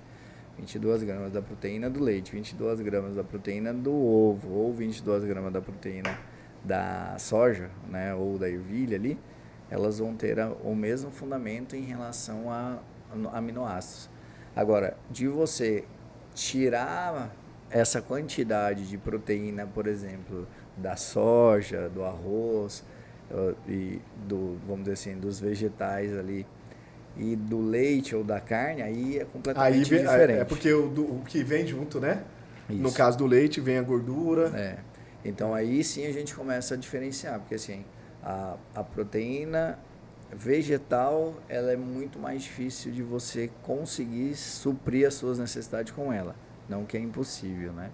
22 gramas da proteína do leite, 22 gramas da proteína do ovo, ou 22 gramas da proteína da soja, né, ou da ervilha ali, elas vão ter o mesmo fundamento em relação a aminoácidos. Agora, de você tirar essa quantidade de proteína, por exemplo, da soja, do arroz e vamos dizer assim, dos vegetais ali, e do leite ou da carne, aí é completamente diferente. É porque o que vem junto, né? Isso. No caso do leite, vem a gordura. Então aí sim a gente começa a diferenciar, porque assim, a proteína vegetal, ela é muito mais difícil de você conseguir suprir as suas necessidades com ela. Não que é impossível, né?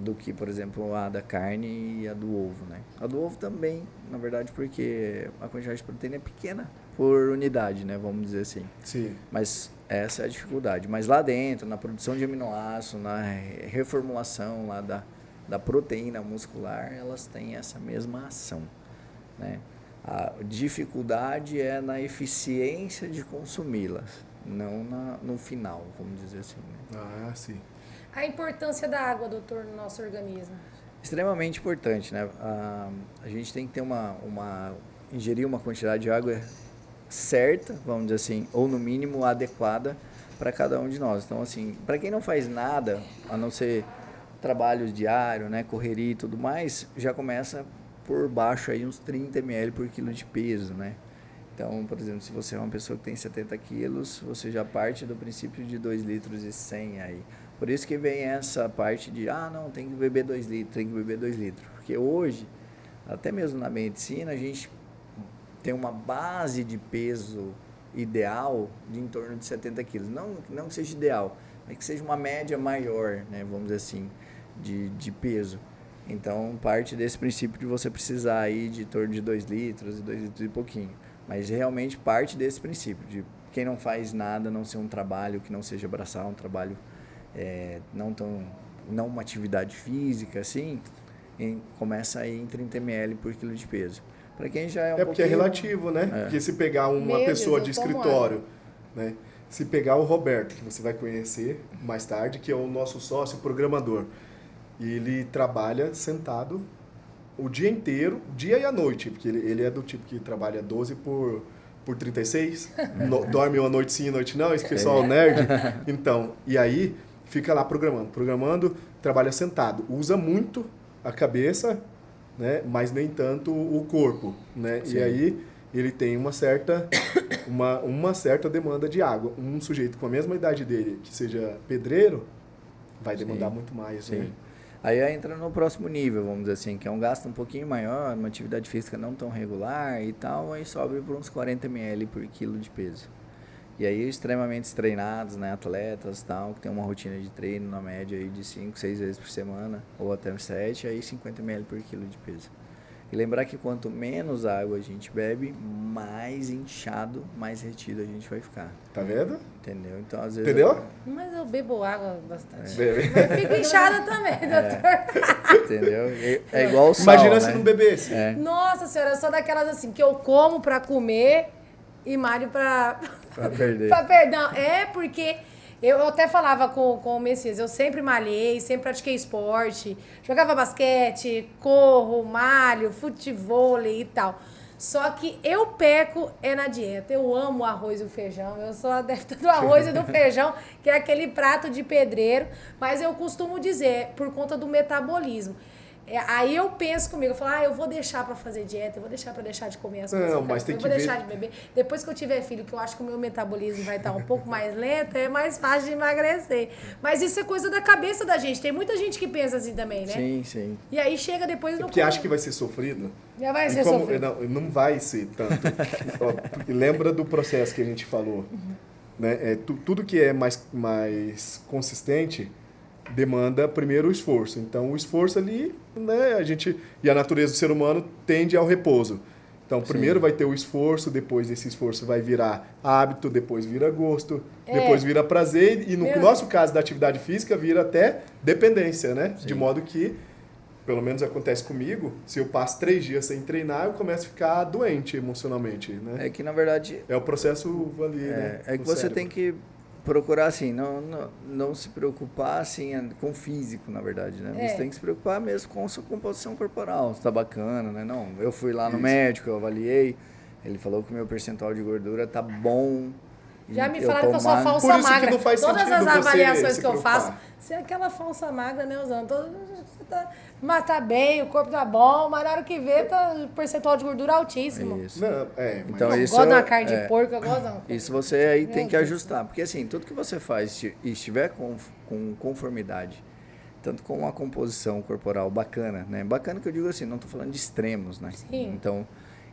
Do que, por exemplo, a da carne e a do ovo, né? A do ovo também, na verdade, porque a quantidade de proteína é pequena por unidade, né? Vamos dizer assim. Sim. Mas essa é a dificuldade. Mas lá dentro, na produção de aminoácidos, na reformulação lá da proteína muscular, elas têm essa mesma ação, né? A dificuldade é na eficiência de consumi-las, não no final, vamos dizer assim, né? Sim. A importância da água, doutor, no nosso organismo? Extremamente importante, né? A gente tem que ter ingerir uma quantidade de água certa, vamos dizer assim, ou no mínimo adequada para cada um de nós. Então, assim, para quem não faz nada, a não ser trabalhos diários, né, correria e tudo mais, já começa por baixo aí uns 30 ml por quilo de peso, né? Então, por exemplo, se você é uma pessoa que tem 70 quilos, você já parte do princípio de 2 litros e 100 aí. Por isso que vem essa parte de, não, tem que beber 2 litros, tem que beber 2 litros. Porque hoje, até mesmo na medicina, a gente tem uma base de peso ideal de em torno de 70 quilos. Não que seja ideal, mas que seja uma média maior, né, vamos dizer assim, de peso. Então, parte desse princípio de você precisar aí de em torno de 2 litros e 2 litros e pouquinho. Mas realmente parte desse princípio de quem não faz nada, não ser um trabalho que não seja braçal, um trabalho não uma atividade física, assim, começa aí em 30 ml por quilo de peso. Para quem já é um pouquinho... porque é relativo, né? Porque se pegar uma pessoa de escritório, né? Se pegar o Roberto, que você vai conhecer mais tarde, que é o nosso sócio programador, e ele trabalha sentado o dia inteiro, dia e a noite, porque ele é do tipo que trabalha 12 por 36, dorme uma noite sim, uma noite não, esse pessoal nerd. Então, e aí fica lá programando, trabalha sentado, usa muito a cabeça, né, mas nem tanto o corpo, né? Sim. E aí ele tem uma certa demanda de água. Um sujeito com a mesma idade dele, que seja pedreiro, vai demandar muito mais, Sim. né? Aí entra no próximo nível, vamos dizer assim, que é um gasto um pouquinho maior, uma atividade física não tão regular e tal, aí sobe por uns 40 ml por quilo de peso. E aí extremamente treinados, né, atletas tal, que tem uma rotina de treino na média aí de 5, 6 vezes por semana, ou até 7, aí 50 ml por quilo de peso. E lembrar que quanto menos água a gente bebe, mais inchado, mais retido a gente vai ficar. Tá vendo? Entendeu? Então, às vezes... Entendeu? Mas eu bebo água bastante. Bebe. Mas eu fico inchada também, doutor. Entendeu? É igual o sal, Imagina né? se não bebesse. É. Nossa senhora, eu sou daquelas assim, que eu como pra comer e malho pra... Pra perder. pra perdão. É porque eu até falava com o Messias, eu sempre malhei, sempre pratiquei esporte, jogava basquete, corro, malho, futevôlei e tal. Só que eu peco na dieta. Eu amo o arroz e o feijão. Eu sou adepta do arroz e do feijão, que é aquele prato de pedreiro. Mas eu costumo dizer, por conta do metabolismo. Aí eu penso comigo, eu falo, eu vou deixar pra fazer dieta, eu vou deixar pra deixar de comer as coisas. Não, mas tem eu que vou ver... deixar de beber. Depois que eu tiver filho, que eu acho que o meu metabolismo vai estar um pouco mais lento, é mais fácil de emagrecer. Mas isso é coisa da cabeça da gente. Tem muita gente que pensa assim também, né? Sim, sim. E aí chega depois e não Porque acha que vai ser sofrido. Já vai E ser como- sofrido. Não vai ser tanto. Ó, porque lembra do processo que a gente falou. Né? Tudo que é mais consistente demanda primeiro o esforço. Então, o esforço ali, né, e a natureza do ser humano tende ao repouso. Então, primeiro vai ter o esforço, depois esse esforço vai virar hábito, depois vira gosto, depois vira prazer, e no nosso caso da atividade física, vira até dependência, né? Sim. De modo que, pelo menos acontece comigo, se eu passo 3 dias sem treinar, eu começo a ficar doente emocionalmente, né? É que, na verdade, É o processo ali, né? é que do você cérebro. tem que procurar, assim, não se preocupar, assim, com o físico, na verdade, né? Você tem que se preocupar mesmo com a sua composição corporal, se tá bacana, né? Não, eu fui lá no Isso. médico, eu avaliei, ele falou que o meu percentual de gordura tá bom. Já me eu falaram que eu tô sou magro. falsa Por isso que magra. não faz Todas sentido as você avaliações se que eu preocupar. faço, você é aquela falsa magra, né, usando. Mas tá bem, o corpo tá bom, mas na hora que vê, tá o percentual de gordura altíssimo. Isso. Não, mas Então, Eu isso gosto de uma é- carne é. de porco, eu gosto de uma... Isso você aí tem que Deus. ajustar, porque assim, tudo que você faz e estiver com conformidade, tanto com uma composição corporal bacana, né? Bacana que eu digo assim, não estou falando de extremos, né? Sim. Então,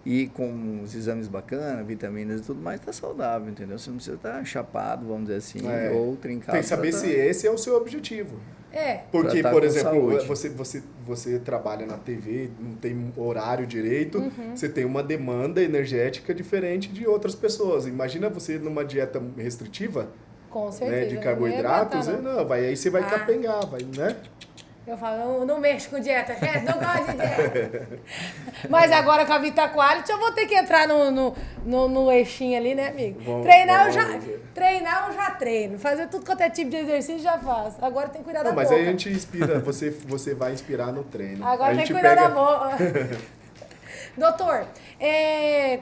e com os exames bacanas, vitaminas e tudo mais, tá saudável, entendeu? Você não precisa estar chapado, vamos dizer assim, ou trincado. tem que saber pra se esse é o seu objetivo. É, Porque, Pra tá por com exemplo, saúde. você trabalha na TV, não tem horário direito, Uhum. você tem uma demanda energética diferente de outras pessoas. Imagina você numa dieta restritiva, com certeza. né, de não ia carboidratos, aguentar, não. aí você vai Ah. capengar, vai, né? Eu falo, eu não mexo com dieta, gente, não gosto de dieta. Mas agora com a Vita Quality eu vou ter que entrar no eixinho ali, né, amigo? Treinar eu já treino. Fazer tudo quanto é tipo de exercício já faço. Agora tem que cuidar da Não, mas boca. aí a gente inspira, você vai inspirar no treino. Agora a tem que gente cuidar pega... da boca. Doutor,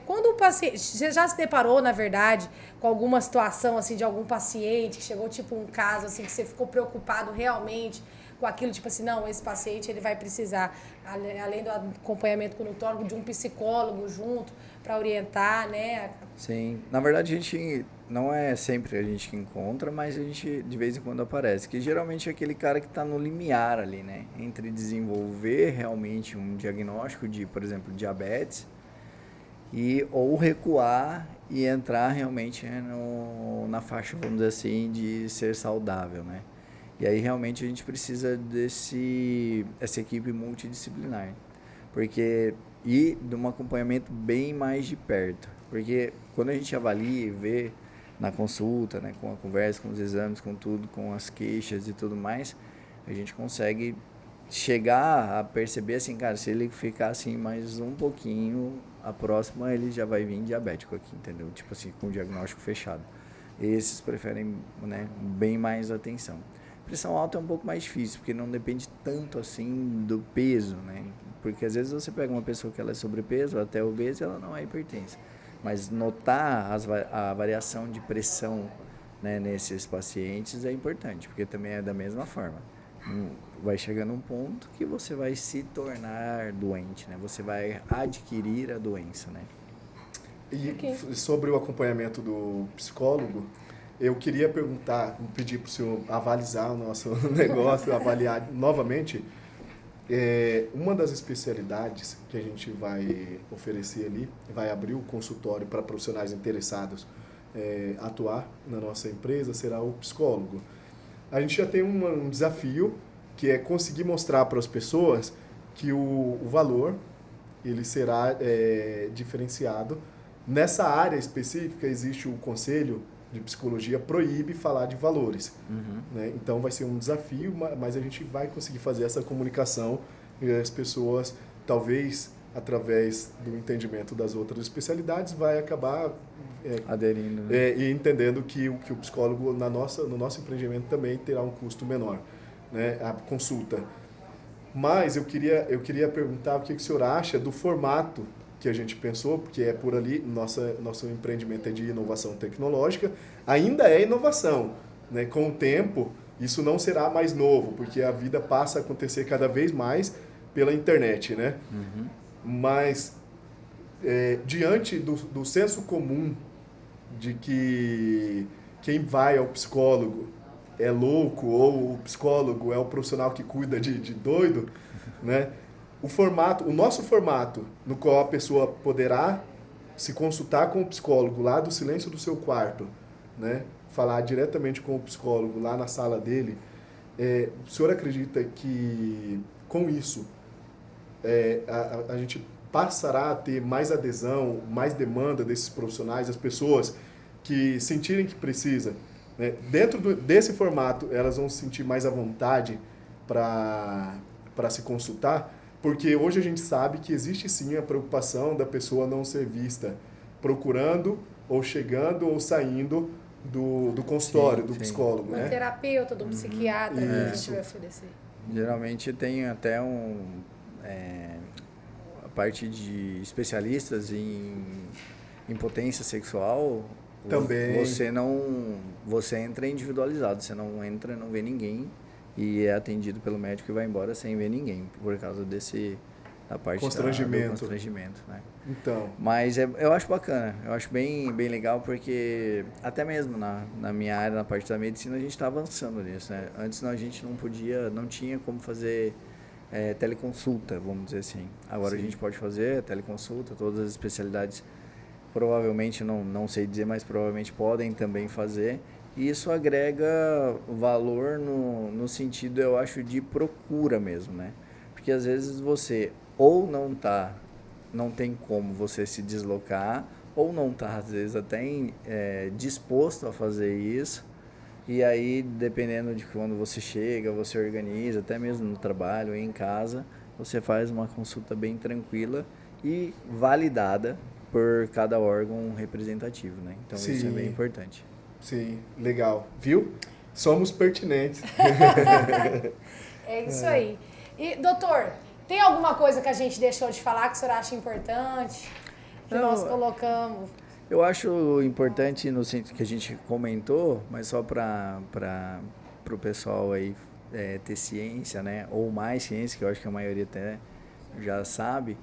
quando o paciente... Você já se deparou, na verdade, com alguma situação, assim, de algum paciente que chegou, tipo, um caso, assim, que você ficou preocupado realmente com aquilo, tipo assim, não, esse paciente, ele vai precisar, além do acompanhamento com o nutrólogo, de um psicólogo junto para orientar, né? Sim, na verdade a gente não é sempre a gente que encontra, mas a gente de vez em quando aparece, que geralmente é aquele cara que está no limiar ali, né, entre desenvolver realmente um diagnóstico de, por exemplo, diabetes ou recuar e entrar realmente, né, na faixa, vamos dizer assim, de ser saudável, né? E aí realmente a gente precisa essa equipe multidisciplinar, porque e de um acompanhamento bem mais de perto, porque quando a gente avalia e vê na consulta, né, com a conversa, com os exames, com tudo, com as queixas e tudo mais, a gente consegue chegar a perceber assim, cara, se ele ficar assim mais um pouquinho, a próxima ele já vai vir diabético aqui, entendeu? Tipo assim, com o diagnóstico fechado. Esses preferem, né, bem mais atenção. Pressão alta é um pouco mais difícil, porque não depende tanto assim do peso, né? Porque às vezes você pega uma pessoa que ela é sobrepeso, até obesa, ela não é hipertensa. Mas notar a variação de pressão, né, nesses pacientes é importante, porque também é da mesma forma. Vai chegando um ponto que você vai se tornar doente, né? Você vai adquirir a doença, né? E Ok. sobre o acompanhamento do psicólogo, Eu queria pedir para o senhor avalizar o nosso negócio, avaliar novamente. Uma das especialidades que a gente vai oferecer ali, vai abrir o consultório para profissionais interessados atuar na nossa empresa, será o psicólogo. A gente já tem um desafio, que é conseguir mostrar para as pessoas que o valor ele será diferenciado. Nessa área específica existe o Conselho de Psicologia proíbe falar de valores. Né? Então vai ser um desafio, mas a gente vai conseguir fazer essa comunicação e as pessoas, talvez através do entendimento das outras especialidades, vai acabar aderindo, né? E entendendo que o psicólogo no nosso empreendimento também terá um custo menor, né? A consulta. Mas eu queria perguntar o que o senhor acha do formato que a gente pensou, porque é por ali, nosso empreendimento é de inovação tecnológica, ainda é inovação, né? Com o tempo, isso não será mais novo, porque a vida passa a acontecer cada vez mais pela internet, né? Mas, diante do senso comum de que quem vai ao psicólogo é louco, ou o psicólogo é o profissional que cuida de doido, né? O nosso formato, no qual a pessoa poderá se consultar com o psicólogo lá do silêncio do seu quarto, né? Falar diretamente com o psicólogo lá na sala dele, o senhor acredita que com isso a gente passará a ter mais adesão, mais demanda desses profissionais, as pessoas que sentirem que precisa, né? Dentro desse formato, elas vão se sentir mais à vontade para se consultar? Porque hoje a gente sabe que existe sim a preocupação da pessoa não ser vista procurando, ou chegando, ou saindo do consultório, do psicólogo. Do né? terapeuta, do psiquiatra que a gente vai oferecer. Geralmente tem até a parte de especialistas em impotência sexual. Também. Você entra individualizado, você não entra, não vê ninguém e é atendido pelo médico e vai embora sem ver ninguém, por causa da parte do constrangimento, né? Então. Mas eu acho bacana, eu acho bem legal, porque até mesmo na minha área, na parte da medicina, a gente está avançando nisso, né? Antes a gente não tinha como fazer teleconsulta, vamos dizer assim. Agora Sim. A gente pode fazer teleconsulta, todas as especialidades provavelmente, não sei dizer, mas provavelmente podem também fazer. E isso agrega valor no sentido, eu acho, de procura mesmo, né? Porque às vezes você ou não tem como você se deslocar, ou não está, às vezes, até disposto a fazer isso. E aí, dependendo de quando você chega, você organiza, até mesmo no trabalho, em casa, você faz uma consulta bem tranquila e validada por cada órgão representativo, né? Então, Sim. Isso é bem importante. Sim, legal. Viu? Somos pertinentes. É isso aí. E, doutor, tem alguma coisa que a gente deixou de falar que o senhor acha importante? Que nós colocamos? Eu acho importante no sentido que a gente comentou, mas só para o pessoal aí ter ciência, né? Ou mais ciência, que eu acho que a maioria até já sabe,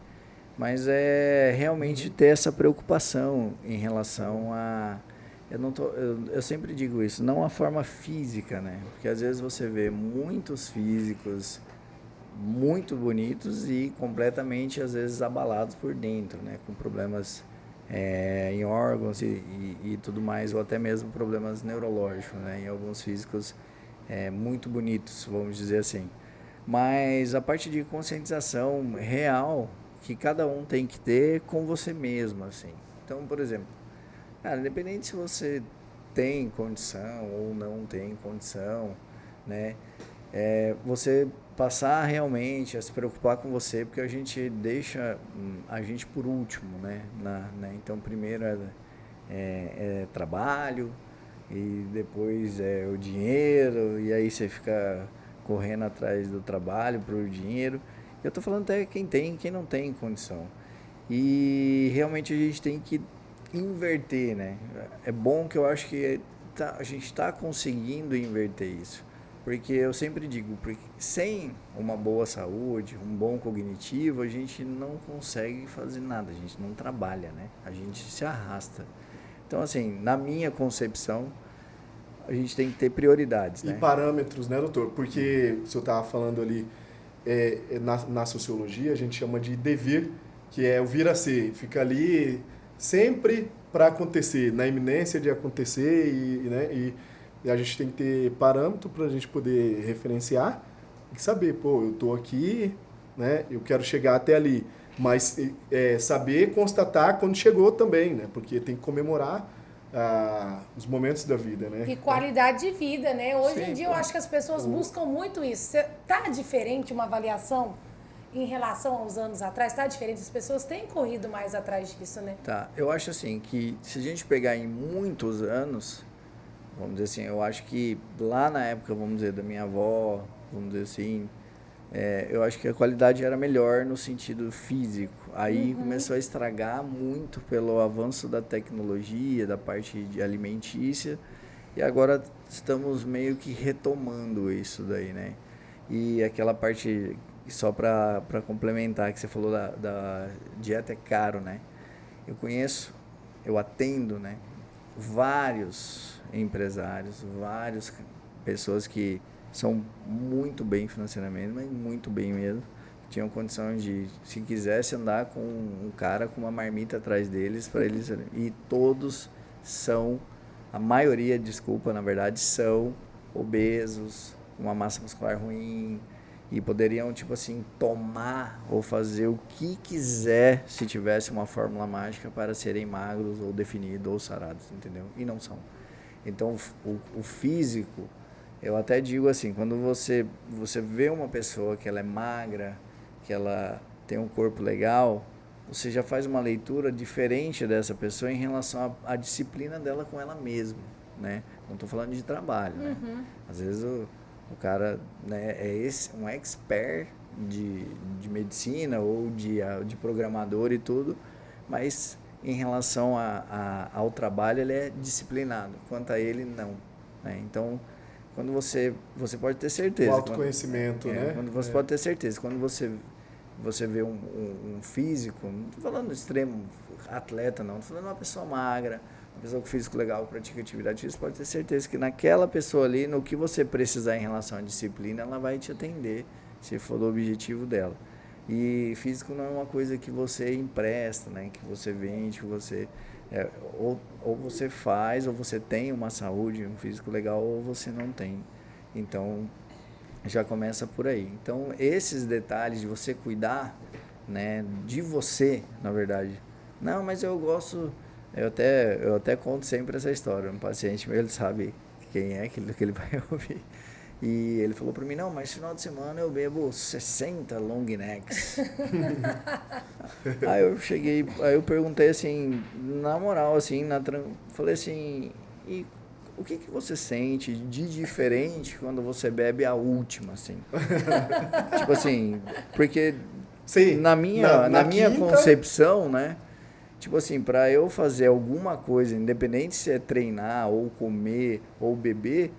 mas é realmente ter essa preocupação em relação a... Eu sempre digo isso, não a forma física, né? Porque às vezes você vê muitos físicos muito bonitos e completamente, às vezes, abalados por dentro, né? Com problemas em órgãos e tudo mais, ou até mesmo problemas neurológicos, né? Em alguns físicos muito bonitos, vamos dizer assim. Mas a parte de conscientização real que cada um tem que ter com você mesmo, assim. Então, por exemplo, cara, independente se você tem condição ou não tem condição, né? Você passar realmente a se preocupar com você, porque a gente deixa a gente por último, né? Então, primeiro é trabalho, e depois é o dinheiro, e aí você fica correndo atrás do trabalho pro dinheiro. Eu estou falando até quem tem, quem não tem condição. E realmente a gente tem que inverter, né? É bom que eu acho que a gente está conseguindo inverter isso. Porque eu sempre digo, porque sem uma boa saúde, um bom cognitivo, a gente não consegue fazer nada, a gente não trabalha, né? A gente se arrasta. Então, assim, na minha concepção, a gente tem que ter prioridades, né? E parâmetros, né, doutor? Porque o senhor estava falando ali, na sociologia, a gente chama de devir, que é o vir a ser. Fica ali sempre para acontecer, na iminência de acontecer, né, e a gente tem que ter parâmetro para a gente poder referenciar e saber, pô, eu estou aqui, né, eu quero chegar até ali. Mas saber constatar quando chegou também, né? Porque tem que comemorar os momentos da vida, né? E qualidade de vida, né? Hoje Sim, em dia eu acho que as pessoas buscam muito isso. Tá diferente uma avaliação em relação aos anos atrás? Tá diferente? As pessoas têm corrido mais atrás disso, né? Tá, eu acho assim que se a gente pegar em muitos anos, vamos dizer assim, eu acho que lá na época, vamos dizer, da minha avó, vamos dizer assim, eu acho que a qualidade era melhor no sentido físico. Aí começou a estragar muito pelo avanço da tecnologia, da parte de alimentícia, e agora estamos meio que retomando isso daí, né? E aquela parte, só para complementar, que você falou da dieta é caro, né? Eu atendo, né, vários empresários, várias pessoas que são muito bem financeiramente, mas muito bem mesmo. Tinham condição de, se quisesse, andar com um cara com uma marmita atrás deles, para eles. E todos são, a maioria, desculpa, na verdade, são obesos, uma massa muscular ruim, e poderiam, tipo assim, tomar ou fazer o que quiser se tivesse uma fórmula mágica para serem magros ou definidos ou sarados, entendeu? E não são. Então, o físico, eu até digo assim, quando você vê uma pessoa que ela é magra, que ela tem um corpo legal, você já faz uma leitura diferente dessa pessoa em relação à disciplina dela com ela mesma, né? Não estou falando de trabalho, né? Às vezes o cara, né, um expert de medicina ou de programador e tudo, mas em relação ao trabalho ele é disciplinado, quanto a ele não, né? Então, quando você pode ter certeza. O autoconhecimento, né? Quando você pode ter certeza. Quando você vê um físico, não estou falando extremo atleta, não. Estou falando uma pessoa magra, uma pessoa com físico legal, pratica atividade física, pode ter certeza que naquela pessoa ali, no que você precisar em relação à disciplina, ela vai te atender, se for do objetivo dela. E físico não é uma coisa que você empresta, né? Que você vende, que você... ou você faz, ou você tem uma saúde, um físico legal, ou você não tem. Então, já começa por aí. Então, esses detalhes de você cuidar, né, de você, na verdade. Não, mas eu gosto... Eu até conto sempre essa história. Um paciente meu, ele sabe quem é, que ele vai ouvir. E ele falou para mim, não, mas final de semana eu bebo 60 long necks. Aí eu perguntei assim, na moral, assim, falei assim, e o que você sente de diferente quando você bebe a última, assim? Tipo assim, porque Sim, na minha quinta... concepção, né? Tipo assim, para eu fazer alguma coisa, independente se é treinar, ou comer, ou beber,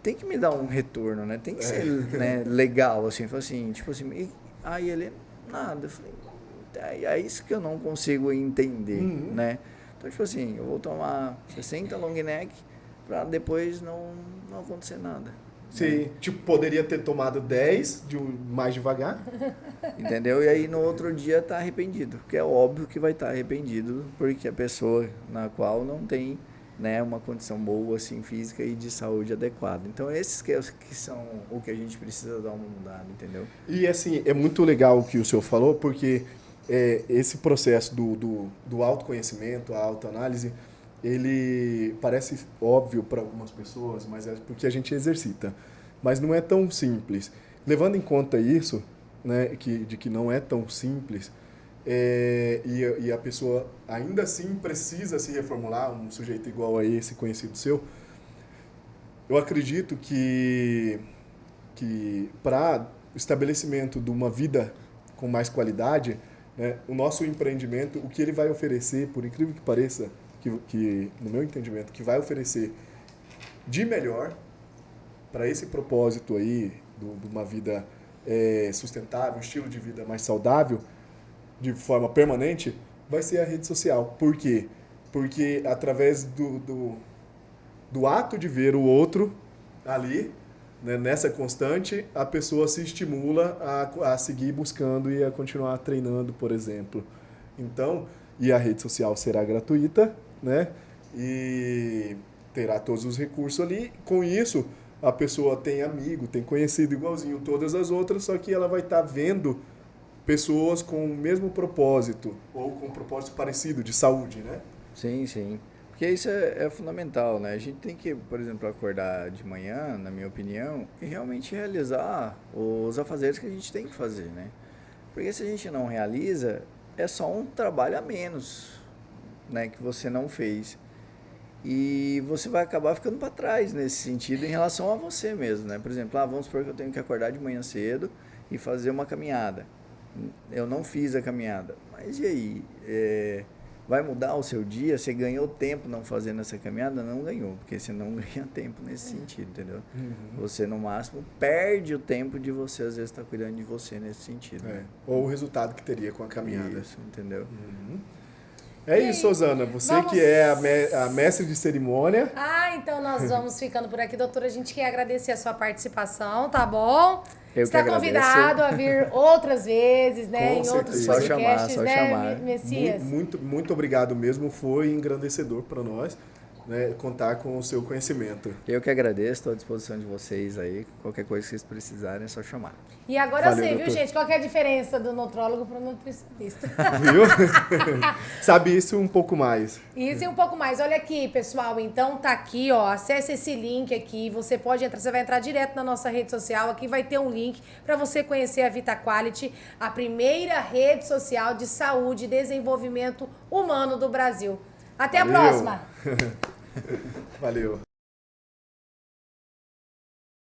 tem que me dar um retorno, né? Tem que ser, né, legal, assim. Falei assim, tipo assim, aí ele, nada. Eu falei, é isso que eu não consigo entender, né? Então, tipo assim, eu vou tomar 60 long neck para depois não acontecer nada. Sim, né? tipo, poderia ter tomado 10 mais devagar. Entendeu? E aí no outro dia tá arrependido, porque é óbvio que vai estar arrependido, porque a pessoa na qual não tem, né, uma condição boa assim física e de saúde adequada. Então esses que são o que a gente precisa dar uma mudada, entendeu? E assim, é muito legal o que o senhor falou, porque esse processo do autoconhecimento, a autoanálise, ele parece óbvio para algumas pessoas, mas é porque a gente exercita. Mas não é tão simples. Levando em conta isso, né, de que não é tão simples, e a pessoa ainda assim precisa se reformular, um sujeito igual a esse conhecido seu, eu acredito que para o estabelecimento de uma vida com mais qualidade, né, o nosso empreendimento, o que ele vai oferecer, por incrível que pareça, que no meu entendimento, que vai oferecer de melhor para esse propósito aí de uma vida sustentável, um estilo de vida mais saudável, de forma permanente, vai ser a rede social. Por quê? Porque através do do ato de ver o outro ali, né, nessa constante, a pessoa se estimula a seguir buscando e a continuar treinando, por exemplo. Então, e a rede social será gratuita, né? E terá todos os recursos ali. Com isso, a pessoa tem amigo, tem conhecido igualzinho todas as outras, só que ela vai estar vendo pessoas com o mesmo propósito, ou com um propósito parecido, de saúde, né? Sim, sim. Porque isso é fundamental, né? A gente tem que, por exemplo, acordar de manhã, na minha opinião, e realmente realizar os afazeres que a gente tem que fazer, né? Porque se a gente não realiza, é só um trabalho a menos, né, que você não fez. E você vai acabar ficando para trás nesse sentido em relação a você mesmo, né? Por exemplo, vamos supor que eu tenho que acordar de manhã cedo e fazer uma caminhada. Eu não fiz a caminhada, mas e aí? Vai mudar o seu dia? Você ganhou tempo não fazendo essa caminhada? Não ganhou, porque você não ganha tempo nesse sentido, entendeu? Você, no máximo, perde o tempo de você, às vezes, estar cuidando de você nesse sentido. Né? Ou o resultado que teria com a caminhada. Isso, entendeu? É isso, Suzana. Você que é a mestre de cerimônia. Então nós vamos ficando por aqui, doutora. A gente quer agradecer a sua participação, tá bom? Eu Está que agradeço. convidado a vir outras vezes, né? Com Em outros certeza. podcasts, Só né, chamar. Messias? Muito obrigado mesmo. Foi engrandecedor para nós, né, contar com o seu conhecimento. Eu que agradeço, estou à disposição de vocês aí. Qualquer coisa que vocês precisarem, é só chamar. E agora Valeu, eu sei, viu, doutor. gente? Qual que é a diferença do nutrólogo para o nutricionista? Viu? Sabe isso um pouco mais. Isso e um pouco mais. Olha aqui, pessoal. Então tá aqui, ó. Acesse esse link aqui. Você pode entrar, você vai entrar direto na nossa rede social. Aqui vai ter um link para você conhecer a VitaQuality, a primeira rede social de saúde e desenvolvimento humano do Brasil. Até a Valeu. próxima! Valeu.